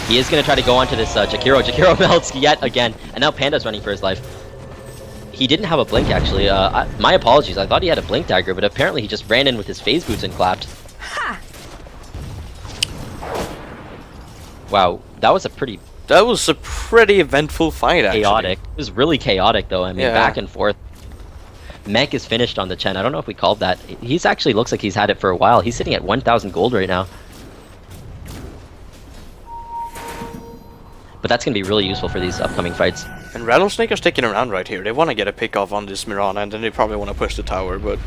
A: He is going to try to go onto this Jakiro. Jakiro melts yet again, and now Panda's running for his life. He didn't have a blink, actually. My apologies, I thought he had a blink dagger, but apparently he just ran in with his phase boots and clapped. Wow, that was a pretty
B: eventful fight, actually.
A: chaotic. It was really chaotic, though. I mean,
B: Yeah.
A: back and forth. Mech is finished on the Chen. I don't know if we called that. He's actually looks like he's had it for a while. He's sitting at 1,000 gold right now. But that's going to be really useful for these upcoming fights.
B: And Rattlesnake are sticking around right here. They want to get a pick off on this Mirana, and then they probably want to push the tower, but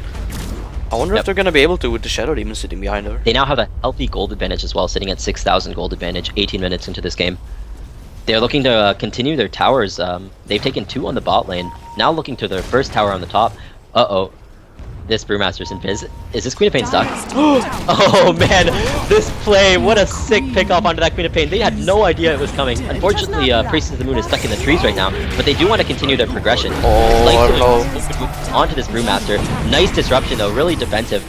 B: I wonder if they're going to be able to with the Shadow Demon sitting behind her.
A: They now have a healthy gold advantage as well, sitting at 6,000 gold advantage, 18 minutes into this game. They're looking to continue their towers. They've taken 2 on the bot lane. Now looking to their first tower on the top. Uh-oh. This Brewmaster's invis. Is this Queen of Pain stuck? Oh man, this play, what a sick pick off onto that Queen of Pain. They had no idea it was coming. Unfortunately, Priestess of the Moon is stuck in the trees right now, but they do want to continue their progression.
B: Oh,
A: Onto this Brewmaster. Nice disruption though, really defensive.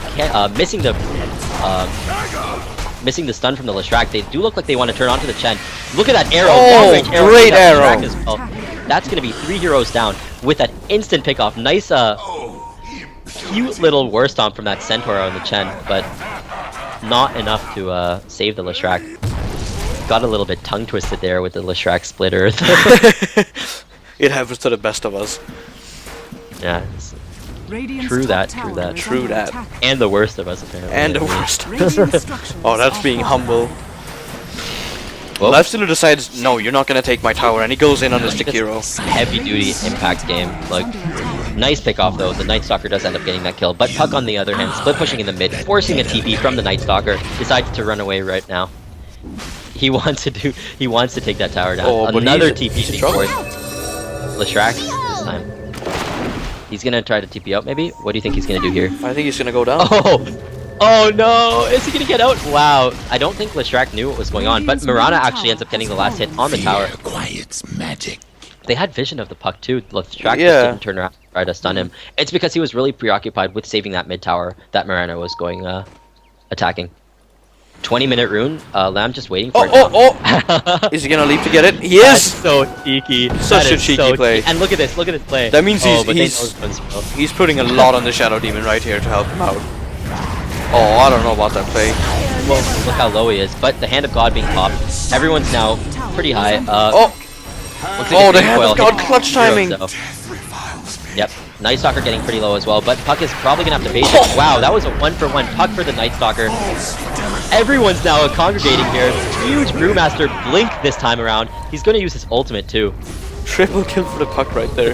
A: Missing the stun from the Leshrac. They do look like they want to turn onto the Chen. Look at that arrow.
B: Oh, great arrow.
A: As well. That's going to be 3 heroes down with that instant pick off. Nice cute little war stomp from that Centaur on the Chen, but not enough to save the Leshrac. Got a little bit tongue twisted there with the Leshrac splitter.
B: It happens to the best of us.
A: Yeah, true that. And the worst of us, apparently.
B: And the worst.
C: Oh,
B: Oh, that's being humble.
A: Well,
B: Lifestealer decides, no, you're not going to take my tower, and he goes in on this Jakiro.
A: heavy duty impact game. Like, nice pick off though. The Night Stalker does end up getting that kill, but Puck on the other hand, split pushing in the mid, forcing a TP from the Night Stalker. Decides to run away right now. He wants to take that tower down.
B: Oh, but
A: another
B: he's
A: TP
B: in
A: being forced. Leshrac this time. He's gonna try to TP out maybe. What do you think he's gonna do here?
B: I think he's going to go down.
A: Oh no! Is he gonna get out? Wow! I don't think Leshrac knew what was going on, but Mirana actually ends up getting the last hit on the tower.
E: Quiet's magic.
A: They had vision of the Puck too. Leshrac just
B: Yeah.
A: didn't turn around and try to stun him. It's because he was really preoccupied with saving that mid tower that Mirana was going attacking. 20-minute rune. Lamb just waiting for it.
B: Oh! Is he going to leap to get it? He
A: That's
B: is!
A: so cheeky.
B: Such
A: That
B: a
A: is
B: cheeky
A: so
B: play.
A: And look at this play.
B: That means
A: but they
B: he's
A: know it's well.
B: he's putting a lot on the Shadow Demon right here to help him out. Oh, I don't know about that play.
A: Well, look how low he is. But the Hand of God being popped. Everyone's now pretty high.
B: Oh!
A: Looks like
B: Oh,
A: a
B: the
A: big
B: Hand of
A: foil
B: God
A: hit
B: clutch
A: zero,
B: timing!
A: so- Yep. Night Stalker getting pretty low as well, but Puck is probably gonna have to bait it. Wow, that was a 1-for-1 Puck for the Night Stalker. Everyone's now congregating here. Huge Brewmaster blink this time around. He's gonna use his ultimate too.
B: Triple kill for the Puck right there.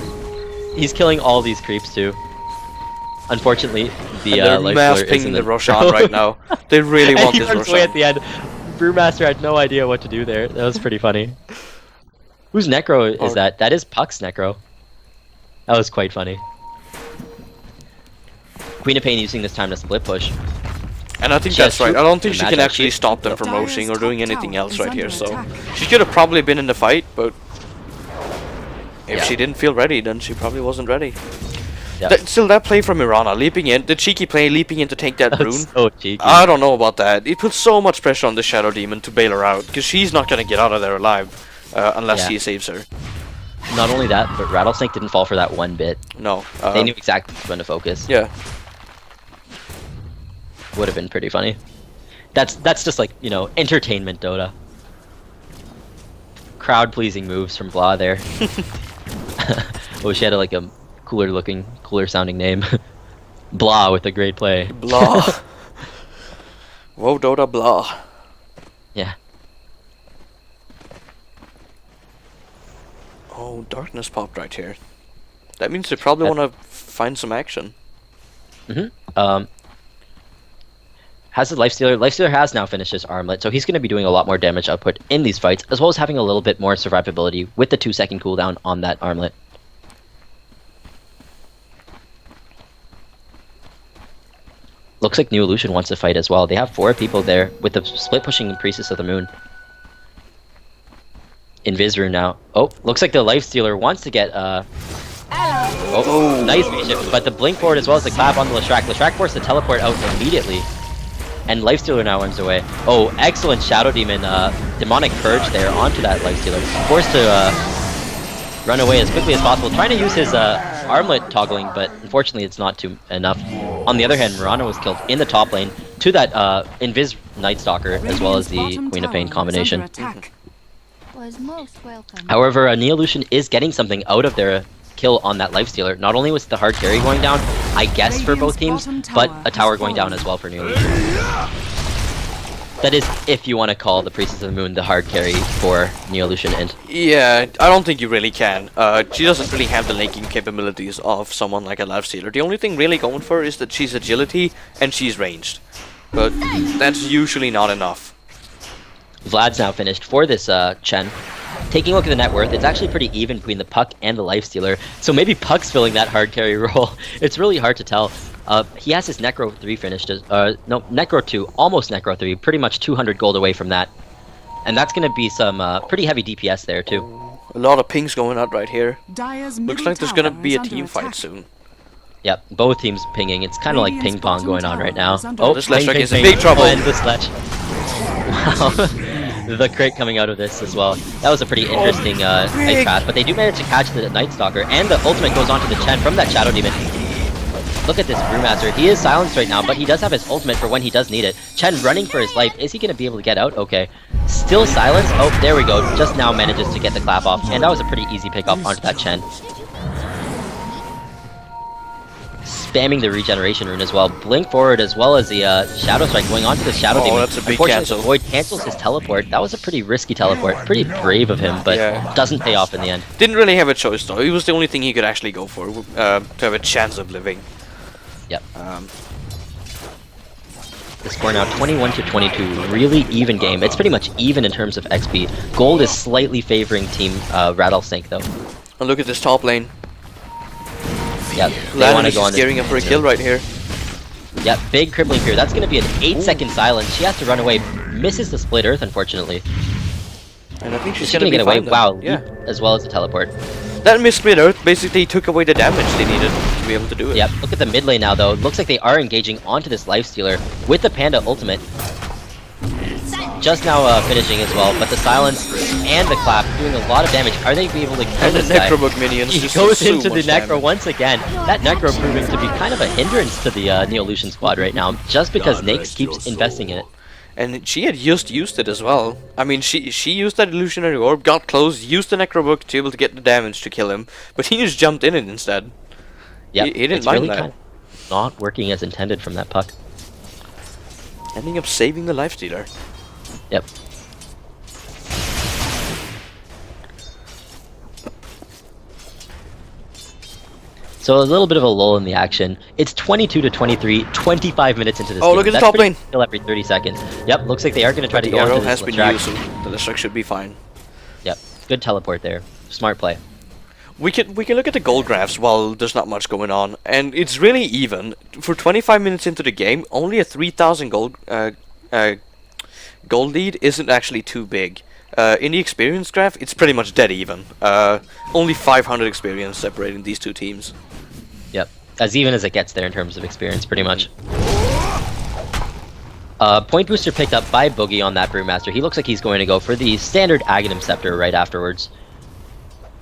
A: He's killing all these creeps too. Unfortunately, the
B: And they're
A: Life
B: mass
A: Stealer is
B: pinging
A: in
B: the Roshan right now. They really
A: And
B: want
A: he
B: this
A: runs away
B: Roshan.
A: at the end. Brewmaster had no idea what to do there. That was pretty funny. Whose Necro is that? That is Puck's Necro. That was quite funny. Queen of Pain using this time to split push.
B: And I think
A: She
B: that's
A: has
B: right. I don't think she
A: Imagine
B: can actually
A: she-
B: stop them from roshing or doing anything else right here, so she could have probably been in the fight, but if
A: Yeah.
B: she didn't feel ready, then she probably wasn't ready.
A: Yeah.
B: Still, that play from Mirana, leaping in, the cheeky play, leaping in to take that rune.
A: That's so cheeky.
B: I don't know about that. It puts so much pressure on the Shadow Demon to bail her out, because she's not going to get out of there alive unless
A: Yeah.
B: he saves her.
A: Not only that, but Rattlesnake didn't fall for that one bit.
B: No.
A: They knew exactly when to focus.
B: Yeah.
A: Would have been pretty funny. That's just like, you know, entertainment Dota. Crowd pleasing moves from Blah there. Oh, she had like a cooler sounding name. Blah with a great play.
B: Blah. Whoa, Dota, blah.
A: Yeah.
B: Oh, darkness popped right here. That means they probably
A: That-
B: want to find some action.
A: Has the Lifestealer. Lifestealer has now finished his armlet, so he's going to be doing a lot more damage output in these fights, as well as having a little bit more survivability with the 2-second cooldown on that armlet. Looks like Neolution wants to fight as well. They have 4 people there with the split pushing Priestess of the Moon. Invis rune now. Oh, looks like the Lifestealer wants to get nice vision, but the blink forward as well as the clap on the Leshrac. Leshrac forced the teleport out immediately. And Lifestealer now runs away. Oh, excellent Shadow Demon, Demonic Purge there onto that Lifestealer. Forced to run away as quickly as possible, trying to use his armlet toggling, but unfortunately it's not enough. On the other hand, Mirana was killed in the top lane to that Invis Night Stalker, as well as the Queen of Pain combination.
D: Was most welcome.
A: However, Neolution is getting something out of their kill on that Lifestealer. Not only was the hard carry going down, I guess for both teams, but a tower going down as well for Neolution. That is, if you want to call the Priestess of the Moon the hard carry for Neolution. And
B: Yeah, I don't think you really can. She doesn't really have the linking capabilities of someone like a Lifestealer. The only thing really going for her is that she's agility and she's ranged. But that's usually not enough.
A: Vlad's now finished for this Chen. Taking a look at the net worth, it's actually pretty even between the Puck and the Lifestealer. So maybe Puck's filling that hard carry role. It's really hard to tell. He has his Necro 3 finished. No, Necro 2, almost Necro 3, pretty much 200 gold away from that. And that's going to be some pretty heavy DPS there too.
B: A lot of pings going out right here.
C: Dire's
B: Looks
C: middle
B: like there's gonna
C: tower
B: be
C: is
B: a
C: under
B: team fight
C: attack.
B: soon.
A: Yep, both teams pinging. It's kind of like
C: Radiant's
A: ping pong
C: bottom
A: going on
C: tower
A: right now.
C: is under
A: Oh,
B: This
A: ping,
B: Leshrac
A: ping,
B: is in
A: ping.
B: big trouble.
A: Oh, and the sledge. Wow. The crit coming out of this as well. That was a pretty interesting night path, but they do manage to catch the Night Stalker, and the ultimate goes on to the Chen from that Shadow Demon. Look at this Brewmaster. He is silenced right now, but he does have his ultimate for when he does need it. Chen running for his life. Is he going to be able to get out? Okay. Still silenced. Oh, there we go. Just now manages to get the clap off, and that was a pretty easy pick up onto that Chen. Spamming the regeneration rune as well. Blink forward as well as the Shadow Strike going on to the Shadow Demon.
B: That's a big
A: Unfortunately,
B: cancel.
A: the Void cancels his teleport. That was a pretty risky teleport. Pretty brave of him, but
B: Yeah.
A: doesn't pay off in the end.
B: Didn't really have a choice though. It was the only thing he could actually go for to have a chance of living.
A: Yep. The score now 21-22. Really even game. It's pretty much even in terms of XP. Gold is slightly favoring team Rattlesnake though.
B: And look at this top lane.
A: Yep. They
B: Landon
A: want to
B: is
A: go on
B: just gearing up for a
A: this.
B: kill right here.
A: Yep, big crippling fear. That's going to be an 8-second silence. She has to run away. Misses the split earth, unfortunately.
B: And I think she's
A: She's
B: gonna
A: going to
B: be
A: get away.
B: fine, though.
A: Wow,
B: Yeah.
A: leap as well as the teleport.
B: That missed split earth basically took away the damage they needed to be able to do it.
A: Yep, look at the mid lane now though. Looks like they are engaging onto this Lifestealer with the Panda ultimate. Just now finishing as well, but the silence and the clap doing a lot of damage. Are they able to kill
B: And the
A: this guy?
B: Necrobug minions
A: He
B: just
A: goes
B: do so
A: into the
B: much
A: Necro
B: damage.
A: once again. That Necro proving to be kind of a hindrance to the Neolution squad right now, just because Nyx keeps investing in it.
B: And she had just used it as well. I mean, she used that illusionary orb, got close, used the Necrobug to be able to get the damage to kill him, but he just jumped in it instead.
A: Yep,
B: He didn't
A: it's
B: mind
A: really
B: that.
A: kind of not working as intended from that puck.
B: Ending up saving the Lifestealer.
A: Yep. So a little bit of a lull in the action. It's 22-23, 25 minutes into this
B: Oh,
A: game.
B: look at the
A: That's
B: top
A: pretty
B: lane.
A: Still every 30 seconds. Yep, looks like they are going to try to
B: The
A: go
B: arrow
A: onto
B: has
A: this
B: been
A: Leshrac.
B: used, so the Leshrac should be fine.
A: Yep, good teleport there. Smart play.
B: We can look at the gold graphs while there's not much going on, and it's really even. For 25 minutes into the game, only a 3,000 gold gold lead isn't actually too big. In the experience graph, it's pretty much dead even. Only 500 experience separating these two teams.
A: Yep, as even as it gets there in terms of experience, pretty much. Point booster picked up by Boogie on that Brewmaster. He looks like he's going to go for the standard Aghanim Scepter right afterwards.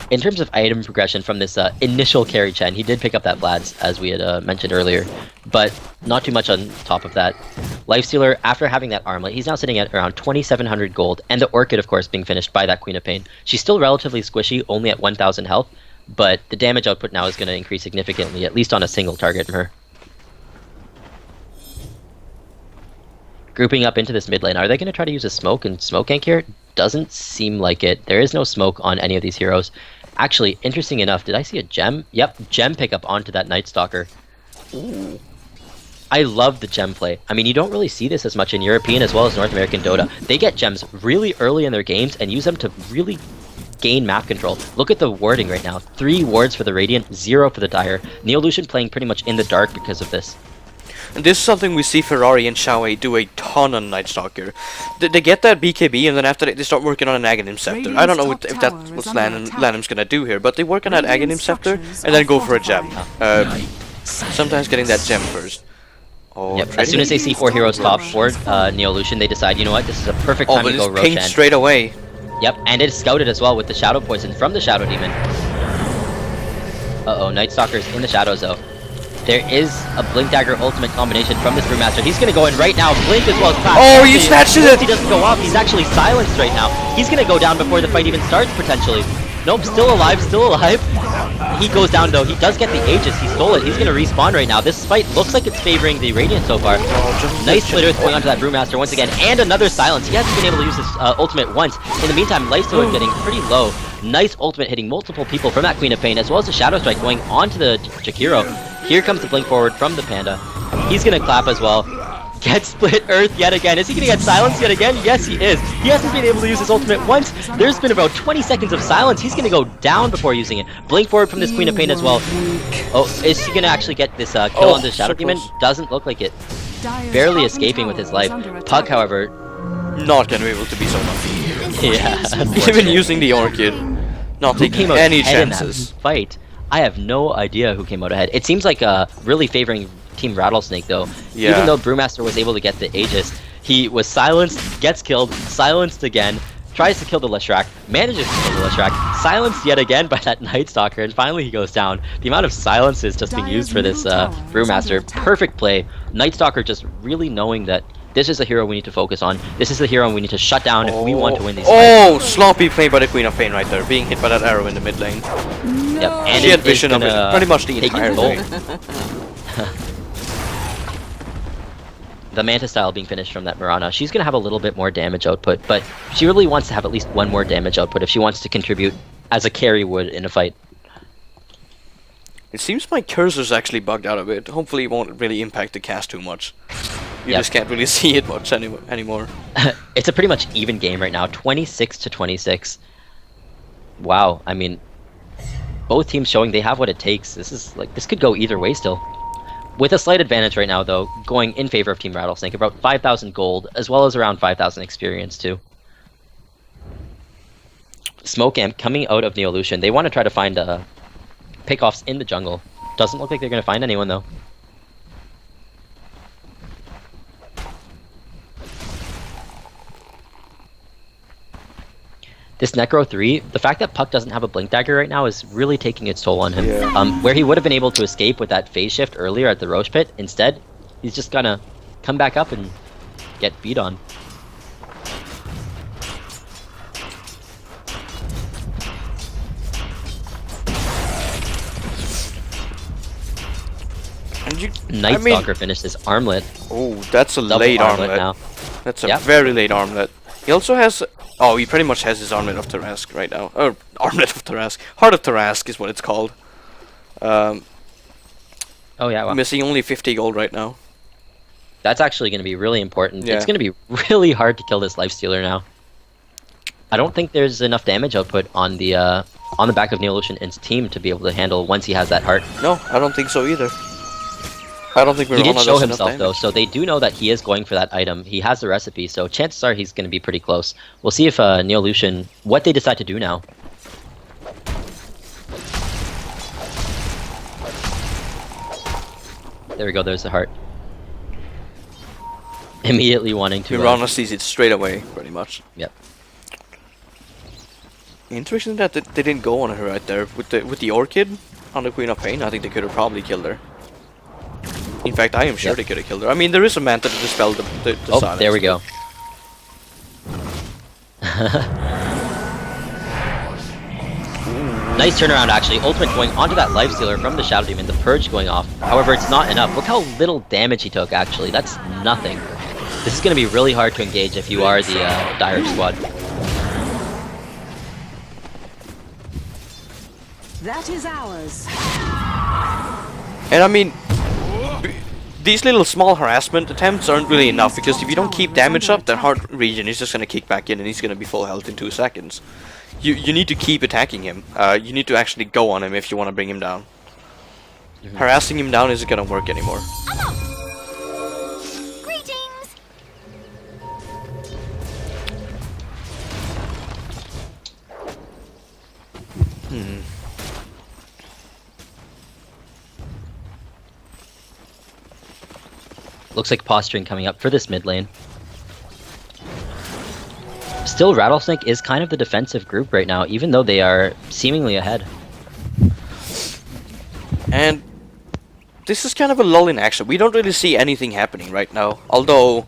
A: In terms of item progression from this initial carry Chen, he did pick up that Vlad's, as we had mentioned earlier, but not too much on top of that. Lifestealer, after having that armlet, he's now sitting at around 2,700 gold, and the Orchid, of course, being finished by that Queen of Pain. She's still relatively squishy, only at 1,000 health, but the damage output now is going to increase significantly, at least on a single target from her. Grouping up into this mid lane, are they going to try to use a smoke and smoke gank here? Doesn't seem like it. There is no smoke on any of these heroes. Actually, interesting enough, did I see a gem? Yep, gem pickup onto that Night Stalker.
B: Ooh.
A: I love the gem play. I mean, you don't really see this as much in European as well as North American Dota. They get gems really early in their games and use them to really gain map control. Look at the warding right now. 3 wards for the Radiant, 0 for the Dire. Neolution playing pretty much in the dark because of this.
B: And this is something we see Ferrari and Xiaowei do a ton on Night Stalker. They get that BKB, and then after that they start working on an Aghanim Scepter. I don't know if that's what Lanham's gonna do here, but they work on that Aghanim Scepter and then go for a gem. Sometimes getting that gem first. Oh,
A: yep. As soon as they see 4 heroes top for Neolution, they decide, you know what, this is a perfect time to go
B: but it's pinged
A: Roshan.
B: straight away.
A: Yep, and it's scouted as well with the Shadow Poison from the Shadow Demon. Uh-oh, Night Stalker's in the shadows though. There is a Blink Dagger ultimate combination from this Brewmaster. He's gonna go in right now. Blink as well as Clap.
B: Oh, you snatched it!
A: He doesn't go off. He's actually silenced right now. He's gonna go down before the fight even starts, potentially. Nope, still alive, still alive. He goes down though. He does get the Aegis. He stole it. He's gonna respawn right now. This fight looks like it's favoring the Radiant so far. Nice splitter going onto that Brewmaster once again, and another silence. He hasn't been able to use his ultimate once. In the meantime, Lifesteal is getting pretty low. Nice ultimate hitting multiple people from that Queen of Pain, as well as the Shadow Strike going onto the Jakiro. Here comes the blink forward from the Panda. He's gonna clap as well. Get split earth yet again. Is he gonna get silence yet again? Yes, he is. He hasn't been able to use his ultimate once. There's been about 20 seconds of silence. He's gonna go down before using it. Blink forward from this Queen of Pain as well. Oh, is he gonna actually get this kill on the Shadow Demon? Doesn't look like it. Barely escaping with his life. Pug, however,
B: not gonna be able to be so lucky.
A: yeah.
B: Even using the Orchid, not taking any chances.
A: Fight. I have no idea who came out ahead. It seems like really favoring Team Rattlesnake though.
B: Yeah.
A: Even though Brewmaster was able to get the Aegis, he was silenced, gets killed, silenced again, tries to kill the Leshrac, manages to kill the Leshrac, silenced yet again by that Night Stalker, and finally he goes down. The amount of silences just being used for this Brewmaster, perfect play. Night Stalker just really knowing that this is the hero we need to focus on. This is the hero we need to shut down if we want to win these fights.
B: Oh, sloppy play by the Queen of Pain right there, being hit by that arrow in the mid lane.
A: Yep, and
B: She had vision of it pretty much the entire lane.
A: The Manta style being finished from that Mirana, she's going to have a little bit more damage output, but she really wants to have at least 1 more damage output if she wants to contribute as a carry would in a fight.
B: It seems my cursor's actually bugged out a bit. Hopefully it won't really impact the cast too much. You just can't really see it much anymore.
A: It's a pretty much even game right now, 26 to 26. Wow, I mean, both teams showing they have what it takes. This could go either way still. With a slight advantage right now, though, going in favor of Team Rattlesnake, about 5,000 gold, as well as around 5,000 experience, too. Smoke Amp coming out of Neolution. They want to try to find pickoffs in the jungle. Doesn't look like they're going to find anyone, though. This Necro 3, the fact that Puck doesn't have a Blink Dagger right now is really taking its toll on him.
B: Yeah.
A: Where he would have been able to escape with that phase shift earlier at the Roche Pit, instead, he's just gonna come back up and get beat on. Night Stalker finished his armlet.
B: Oh, that's a
A: Double
B: late armlet.
A: now.
B: That's a very late armlet. He also has... Oh, he pretty much has his Armlet of Tarask right now. Or, Armlet of Tarask. Heart of Tarask is what it's called.
A: Oh yeah, wow.
B: Missing only 50 gold right now.
A: That's actually going to be really important.
B: Yeah.
A: It's going to be really hard to kill this Lifestealer now. I don't think there's enough damage output on the back of Neolution's team to be able to handle once he has that heart.
B: No, I don't think so either. I don't think
A: he did show himself though, so they do know that he is going for that item. He has the recipe, so chances are he's going to be pretty close. We'll see if Neolution, what they decide to do now. There we go, there's the heart. Immediately wanting to...
B: Mirana sees it straight away, pretty much.
A: Yep.
B: Interesting that they didn't go on her right there. With the Orchid on the Queen of Pain, I think they could have probably killed her. In fact, I am sure they could have killed her. I mean, there is a Manta to dispel the silence.
A: There we go. Nice turnaround, actually. Ultimate going onto that Lifestealer from the Shadow Demon. The Purge going off. However, it's not enough. Look how little damage he took, actually. That's nothing. This is going to be really hard to engage if you are the Dire squad.
C: That is ours.
B: And I mean, these little small harassment attempts aren't really enough, because if you don't keep damage up, that heart region is just gonna kick back in and he's gonna be full health in 2 seconds. You need to keep attacking him. You need to actually go on him if you want to bring him down. Harassing him down isn't gonna work anymore.
D: Greetings.
A: Looks like posturing coming up for this mid lane. Still, Rattlesnake is kind of the defensive group right now, even though they are seemingly ahead.
B: And this is kind of a lull in action. We don't really see anything happening right now. Although,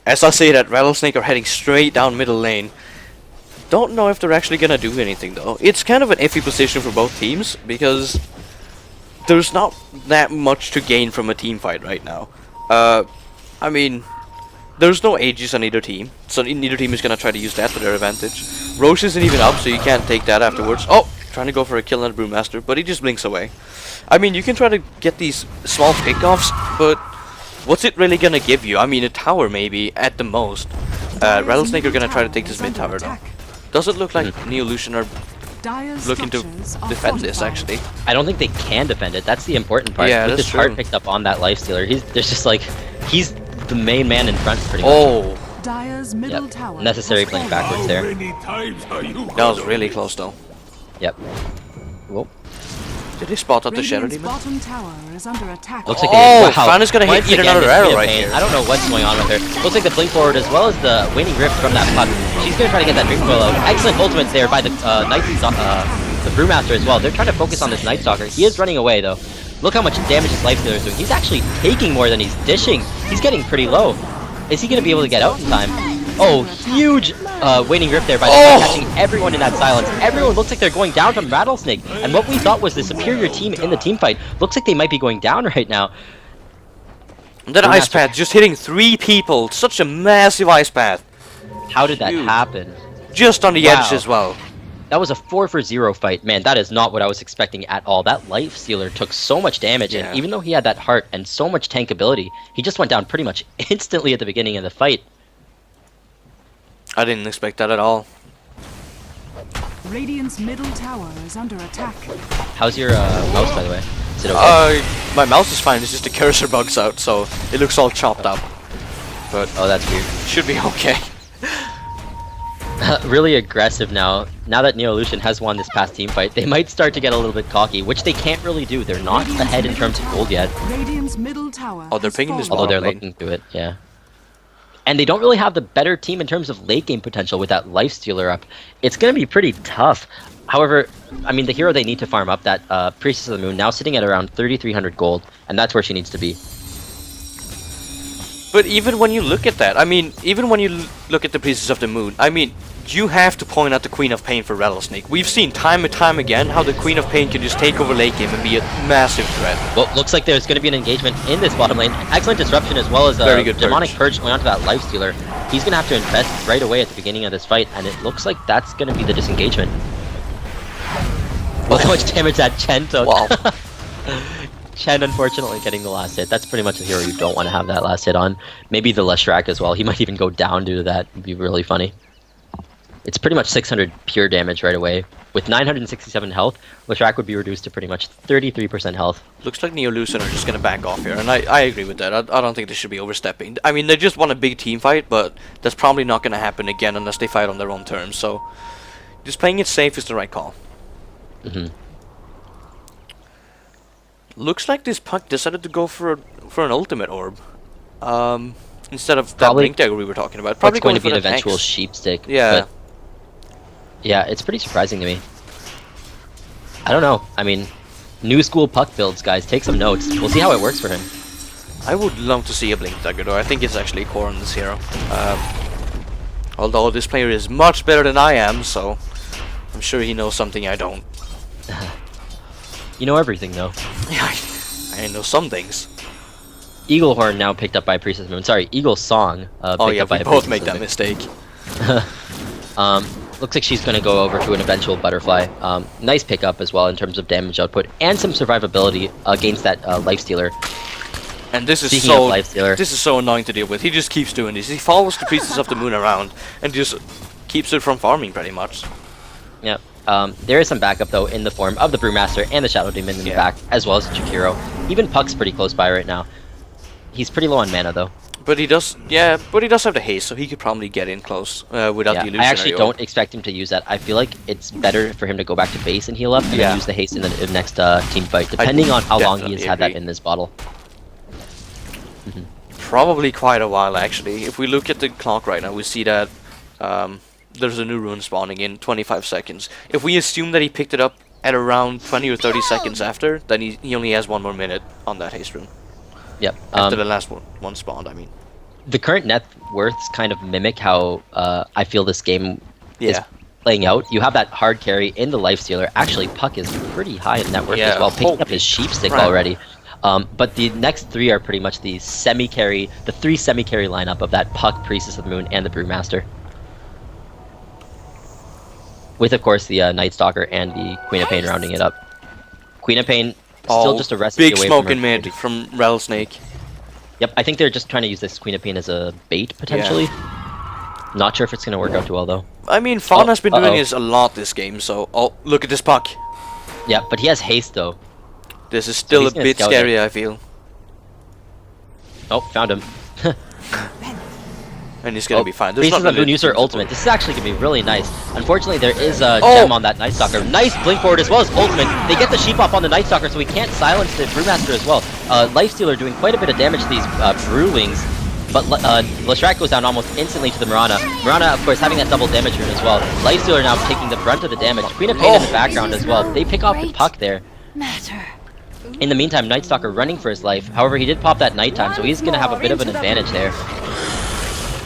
B: as I say that, Rattlesnake are heading straight down middle lane. Don't know if they're actually gonna do anything though. It's kind of an iffy position for both teams, because there's not that much to gain from a team fight right now. I mean, there's no Aegis on either team, so neither team is gonna try to use that to their advantage. Roche isn't even up, so you can't take that afterwards. Oh! Trying to go for a kill on the Brewmaster, but he just blinks away. I mean, you can try to get these small pickoffs, but what's it really gonna give you? I mean, a tower maybe, at the most. Rattlesnake are gonna try to take this mid tower though. Doesn't look like Neolution are looking to defend this, actually.
A: I don't think they can defend it. That's the important part.
B: Yeah,
A: with
B: that's
A: this heart
B: true.
A: picked up on that lifestealer, there's just like, he's the main man in front pretty much.
B: Oh!
C: Dire's middle
A: Yep.
C: tower.
A: Necessary
C: has
A: playing
C: fallen.
A: backwards there.
B: That was really close though.
A: Yep. Whoa.
B: Did they spot out the Shadow
C: Radiant's
B: Demon?
C: bottom tower is under attack.
A: Looks like
B: Oh,
A: wow.
B: Fran is gonna hit
A: Once
B: yet
A: again,
B: another
A: this
B: arrow
A: Queen of
B: right
A: Pain,
B: here.
A: I don't know what's going on with her. Looks like the blink forward as well as the waning rift from that puck. She's gonna try to get that drink coil out. Excellent ultimate there by the the Brewmaster as well. They're trying to focus on this Night Stalker. He is running away though. Look how much damage his lifestealer is doing. He's actually taking more than he's dishing. He's getting pretty low. Is he gonna be able to get out in time? Oh, huge waning rift there by the catching everyone in that silence. Everyone looks like they're going down from Rattlesnake. And what we thought was the superior team in the team fight looks like they might be going down right now.
B: That ice path just hitting 3 people. Such a massive ice path.
A: How did that
B: Huge.
A: happen?
B: Just on the edge
A: Wow.
B: as well.
A: That was a 4-for-0 fight. Man, that is not what I was expecting at all. That life stealer took so much damage,
B: Yeah.
A: and even though he had that heart and so much tank ability, he just went down pretty much instantly at the beginning of the fight.
B: I didn't expect that at all.
C: Radiant's middle tower is under attack.
A: How's your mouse, by the way? Is it okay?
B: My mouse is fine, it's just the cursor bugs out, so it looks all chopped up. But
A: Oh, that's weird.
B: should be okay.
A: Really aggressive now. Now that Neolution has won this past team fight, they might start to get a little bit cocky, which they can't really do. They're not
C: Radiant's
A: ahead in
C: middle
A: terms of
C: tower-
A: gold yet,
C: Radiant's middle tower.
B: Oh, they're
C: has
B: pinging this
C: fallen.
A: although they're
B: bottom lane.
A: looking to it, yeah. And they don't really have the better team in terms of late game potential with that lifestealer up. It's going to be pretty tough. However, I mean, the hero they need to farm up, that Priestess of the Moon, now sitting at around 3,300 gold, and that's where she needs to be.
B: But even when you look at that, I mean, even when you look at the Priestess of the Moon, I mean, you have to point out the Queen of Pain for Rattlesnake. We've seen time and time again how the Queen of Pain can just take over late game and be a massive threat.
A: Well, looks like there's going to be an engagement in this bottom lane. Excellent disruption as well as a
B: Very good
A: demonic
B: purge.
A: purge going onto that lifestealer. He's going to have to invest right away at the beginning of this fight, and it looks like that's going to be the disengagement. Look how much damage that Chen took.
B: Wow.
A: Chen unfortunately getting the last hit. That's pretty much the hero you don't want to have that last hit on. Maybe the Leshrac as well. He might even go down due to that. It'd be really funny. It's pretty much 600 pure damage right away. With 967 health, Leshrac would be reduced to pretty much 33% health.
B: Looks like Neolution are just gonna back off here, and I agree with that. I don't think they should be overstepping. I mean, they just want a big team fight, but that's probably not gonna happen again unless they fight on their own terms, so just playing it safe is the right call.
A: Hmm.
B: Looks like this puck decided to go for an ultimate orb. Instead of that
A: Probably-
B: blink dagger we were talking about. Probably
A: It's going to be
B: for
A: an
B: that
A: eventual
B: Hex.
A: sheep stick.
B: Yeah.
A: But yeah, it's pretty surprising to me. I don't know. I mean, new school puck builds, guys. Take some notes. We'll see how it works for him.
B: I would love to see a blink dagger though. I think it's actually core on this hero. Although this player is much better than I am, so I'm sure he knows something I don't.
A: You know everything, though.
B: Yeah, I know some things.
A: Eagle Horn now picked up by Priestess Moon. Sorry, Eagle Song.
B: Oh
A: picked
B: yeah,
A: up by
B: we both
A: Priestess
B: make that
A: Moon.
B: mistake.
A: Looks like she's going to go over to an eventual butterfly. Nice pickup as well in terms of damage output and some survivability against that lifestealer.
B: And this is
A: Speaking of lifestealer,
B: this is so annoying to deal with. He just keeps doing this. He follows the Priestess of the Moon around and just keeps it from farming pretty much.
A: Yep. There is some backup though in the form of the Brewmaster and the Shadow Demon in the back, as well as Jakiro. Even Puck's pretty close by right now. He's pretty low on mana though.
B: But he does, but he does have the haste, so he could probably get in close without the illusion.
A: I actually don't expect him to use that. I feel like it's better for him to go back to base and heal up, and then use the haste in the next team fight, depending on how long he has had that in this bottle.
B: Probably quite a while actually. If we look at the clock right now, we see that there's a new rune spawning in 25 seconds. If we assume that he picked it up at around 20 or 30 seconds after, then he only has 1 more minute on that haste rune.
A: Yep.
B: After the last one spawned, I mean.
A: The current net worths kind of mimic how I feel this game is playing out. You have that hard carry in the lifestealer. Actually, Puck is pretty high in net worth as well, picking up his sheep stick already. But the next 3 are pretty much the semi-carry, the 3 semi-carry lineup of that Puck, Priestess of the Moon, and the Brewmaster. With, of course, the Night Stalker and the Queen of Pain rounding it up. Queen of Pain still just a recipe
B: big
A: away
B: smoke
A: from
B: in mid from Rattlesnake.
A: Yep, I think they're just trying to use this Queen of Pain as a bait, potentially. Not sure if it's going to work out too well, though.
B: I mean, Fawn has been doing this a lot this game, so... Oh, look at this Puck.
A: Yeah, but he has haste, though.
B: This is still a bit scary, I feel.
A: Oh, found him.
B: And he's gonna be fine.
A: Priestess of the Moon user ultimate. This is actually gonna be really nice. Unfortunately, there is a gem on that Night Stalker. Nice blink forward as well as ultimate. They get the sheep off on the Night Stalker, so we can't silence the Brewmaster as well. Lifestealer doing quite a bit of damage to these Brewlings, but Leshrac goes down almost instantly to the Mirana. Mirana, of course, having that double damage rune as well. Lifestealer now taking the brunt of the damage. Queen of Pain in the background as well. They pick off the Puck there. In the meantime, Night Stalker running for his life. However, he did pop that nighttime, so he's gonna have a bit of an advantage there.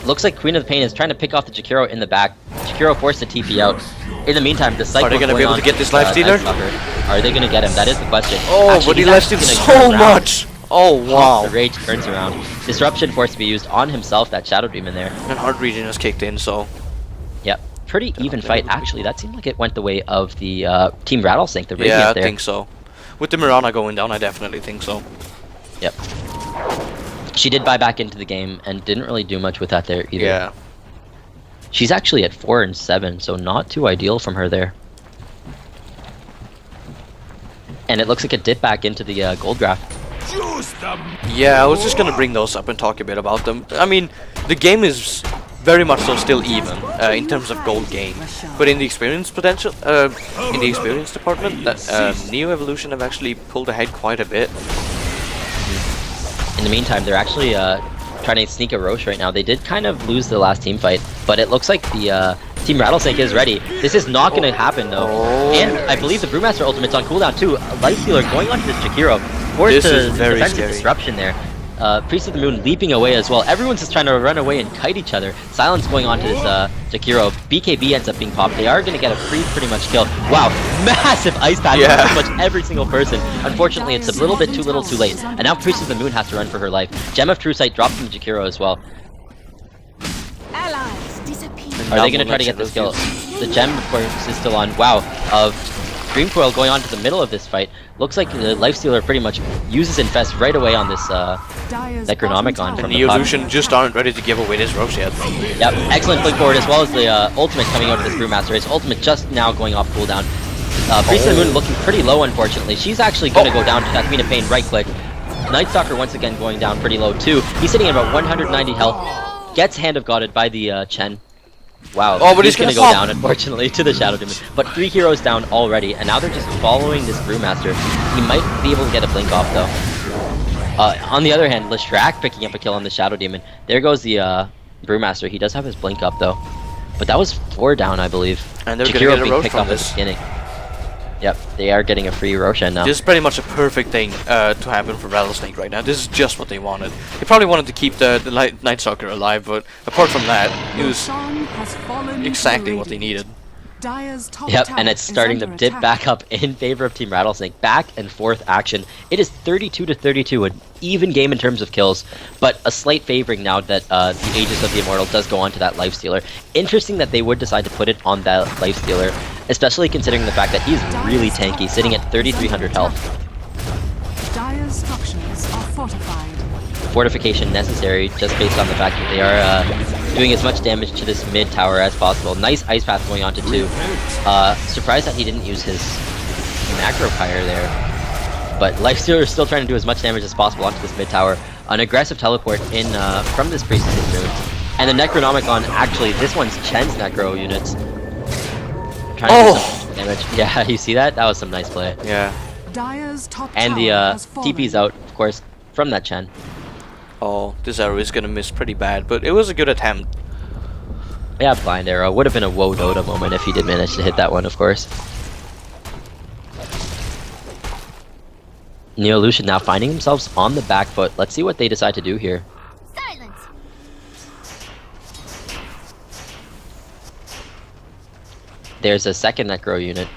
A: Looks like Queen of the Pain is trying to pick off the Jakiro in the back. Jakiro forced to TP out. In the meantime, the cycle.
B: Are they going to be able to get this lifestealer?
A: Are they going to get him? That is the question.
B: Oh, actually, but he lifestealed so much! Oh, wow.
A: The rage turns around. Disruption forced to be used on himself, that Shadow Demon there.
B: And Heart Regen has kicked in, so...
A: Yep. Pretty even fight, actually. That seemed like it went the way of the Team Rattlesnake, the Radiant there.
B: Yeah, I think so. With the Mirana going down, I definitely think so.
A: Yep. She did buy back into the game and didn't really do much with that there either.
B: Yeah.
A: She's actually at 4 and 7, so not too ideal from her there. And it looks like a dip back into the gold graph.
B: Yeah, I was just gonna bring those up and talk a bit about them. I mean, the game is very much so still even in terms of gold gain, but in the experience potential, in the experience department, that Neo Evolution have actually pulled ahead quite a bit.
A: In the meantime, they're actually trying to sneak a Roche right now. They did kind of lose the last team fight, but it looks like the Team Rattlesnake is ready. This is not going to happen, though. And I believe the Brewmaster ultimate's on cooldown, too. Lifestealer going onto the Jakiro. Forced to defensive disruption there. Priest of the Moon leaping away as well. Everyone's just trying to run away and kite each other. Silence going on to this Jakiro. BKB ends up being popped. They are going to get a free pretty much kill. Wow, massive ice patch on pretty much every single person. Unfortunately, it's a little bit too little too late. And now Priest of the Moon has to run for her life. Gem of True Sight dropped from the Jakiro as well. Are they going to try to get this kill? The gem, of course, is still on. Wow, Dream Coil going on to the middle of this fight. Looks like the Lifestealer pretty much uses Infest right away on this Necronomicon from the
B: Neolution just aren't ready to give away this Roche yet.
A: Yep, excellent flick forward as well as the ultimate coming out of this Brewmaster. His ultimate just now going off cooldown. Priest of the Moon looking pretty low, unfortunately. She's actually going to go down to that Queen of Pain right click. Night Stalker once again going down pretty low too. He's sitting at about 190 health. Gets Hand of Godded by the Chen. Wow,
B: but he's
A: gonna go down, unfortunately, to the Shadow Demon. But 3 heroes down already, and now they're just following this Brewmaster. He might be able to get a blink off, though. On the other hand, Leshrac picking up a kill on the Shadow Demon. There goes the Brewmaster. He does have his blink up, though. But that was 4 down, I believe.
B: And they're gonna get a Roche from this.
A: At the beginning. Yep, they are getting a free Roshan now.
B: This is pretty much a perfect thing to happen for Rattlesnake right now. This is just what they wanted. They probably wanted to keep the Night Stalker alive, but apart from that, it was exactly what they needed.
C: Dire's top
A: Yep,
C: tower
A: and it's
C: is
A: starting to
C: under
A: dip
C: attack.
A: back up in favor of Team Rattlesnake. Back and forth action. It is 32-32, an even game in terms of kills, but a slight favoring now that the Aegis of the Immortal does go on to that Lifestealer. Interesting that they would decide to put it on that Lifestealer, especially considering the fact that he's really tanky, sitting at 3,300 health.
C: Dire's structures are fortified.
A: Fortification necessary just based on the fact that they are doing as much damage to this mid tower as possible. Nice Ice Path going on to 2. Surprised that he didn't use his Macro Pyre there. But Lifestealer is still trying to do as much damage as possible onto this mid tower. An aggressive teleport in from this Priestess Moon. And the Necronomicon, actually, this one's Chen's Necro units. Trying to do some damage. Yeah, you see that? That was some nice play.
B: Yeah.
C: Dire's top
A: And the
C: tower has fallen.
A: TP's out, of course, from that Chen.
B: Oh, this arrow is gonna miss pretty bad, but it was a good attempt.
A: Yeah, blind arrow. Would have been a Woe Dota moment if he did manage to hit that one, of course. Neolution now finding themselves on the back foot. Let's see what they decide to do here.
D: Silence.
A: There's a second Necro unit.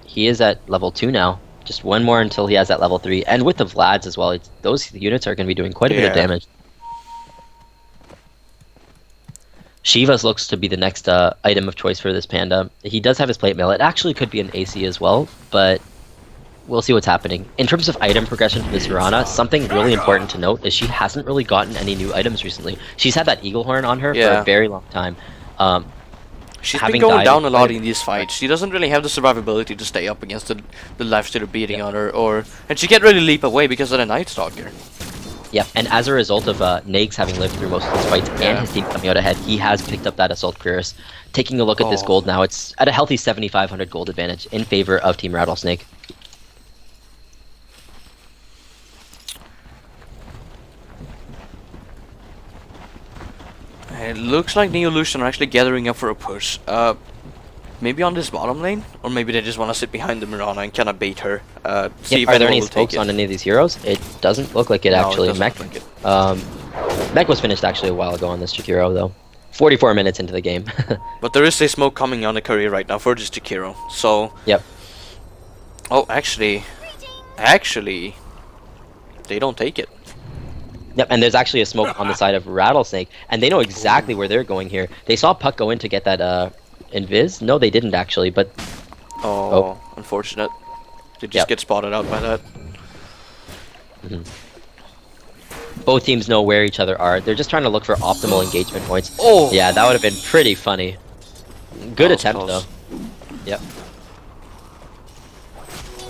A: He is at level 2 now. Just one more until he has that level 3. And with the Vlads as well, those units are going to be doing quite a bit of damage. Shivas looks to be the next item of choice for this Panda. He does have his plate mail. It actually could be an AC as well, but we'll see what's happening. In terms of item progression for this Mirana, something really important to note is she hasn't really gotten any new items recently. She's had that Eagle Horn on her for a very long time.
B: She's been going down a lot in these fights. She doesn't really have the survivability to stay up against the Lifestealer beating on her, and she can't really leap away because of the Night Stalker.
A: Yep, and as a result of Nags having lived through most of these fights and his team coming out ahead, he has picked up that Assault Cuirass. Taking a look at this gold now, it's at a healthy 7,500 gold advantage in favor of Team Rattlesnake.
B: It looks like Neolution are actually gathering up for a push. Maybe on this bottom lane, or maybe they just want to sit behind the Mirana and kind of bait her. See if
A: are there
B: anyone
A: any
B: will take
A: smokes
B: it.
A: on any of these heroes? It doesn't look like it actually.
B: No, it
A: Mech,
B: doesn't look like it.
A: Mech was finished actually a while ago on this Jakiro though. 44 minutes into the game.
B: But there is a smoke coming on the courier right now for this Jakiro. So.
A: Yep.
B: Oh, actually, they don't take it.
A: Yep, and there's actually a smoke on the side of Rattlesnake, and they know exactly where they're going here. They saw Puck go in to get that invis. No, they didn't actually, but
B: Unfortunate. They just get spotted out by that.
A: Both teams know where each other are. They're just trying to look for optimal engagement points.
B: Oh!
A: Yeah, that would have been pretty funny. Good attempt,
B: close.
A: though. Yep.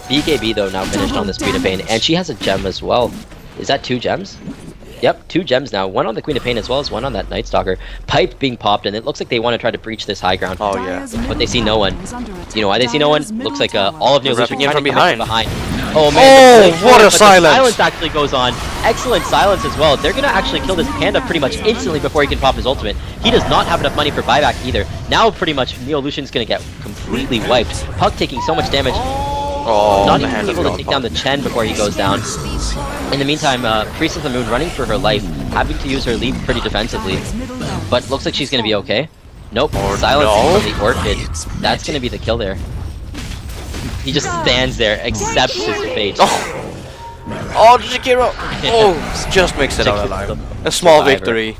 A: BKB, though, now finished on this Queen of Pain, and she has a gem as well. Is that 2 gems? Yep, 2 gems now. One on the Queen of Pain as well as one on that Night Stalker. Pipe being popped, and it looks like they want to try to breach this high ground.
B: Oh, yeah.
A: But they see no one. You know why they see no one? Looks like all of Neolution
B: wrapping in
A: trying
B: from
A: to come in
B: behind.
A: Oh man!
B: Oh, what a
A: but
B: silence!
A: The silence actually goes on. Excellent silence as well. They're gonna actually kill this Panda pretty much instantly before he can pop his ultimate. He does not have enough money for buyback either. Now pretty much Neolution's gonna get completely wiped. Puck taking so much damage.
B: Oh,
A: Not
B: the
A: even
B: hand of
A: able to
B: God
A: take down the Chen before he goes down. In the meantime, Priestess of the Moon running for her life, having to use her leap pretty defensively. But looks like she's going to be okay. Nope, silencing from the Orchid. That's going to be the kill there. He just stands there, accepts his fate.
B: Oh, Jakiro! Oh, just makes it out alive. A small
A: Survivor.
B: victory.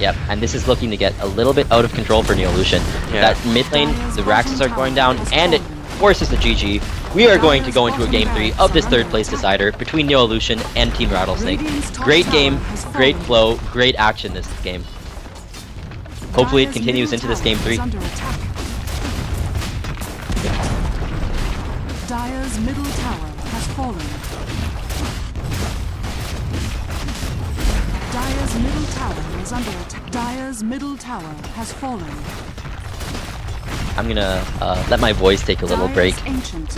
A: Yep, and this is looking to get a little bit out of control for Neolution.
B: Yeah.
A: That mid lane, the Raxes are going down, and it forces the GG. We are going to go into a Game 3 of this 3rd place decider between Neolution and Team Rattlesnake. Great game, great flow, great action this game. Hopefully it continues into this Game 3.
C: Dire's middle tower has fallen. Dire's middle tower is under attack. Dire's middle tower has fallen.
A: I'm gonna let my voice take a little break,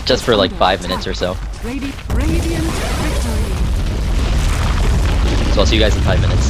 A: just for like 5 minutes or so.
C: Radiant victory.
A: So I'll see you guys in 5 minutes.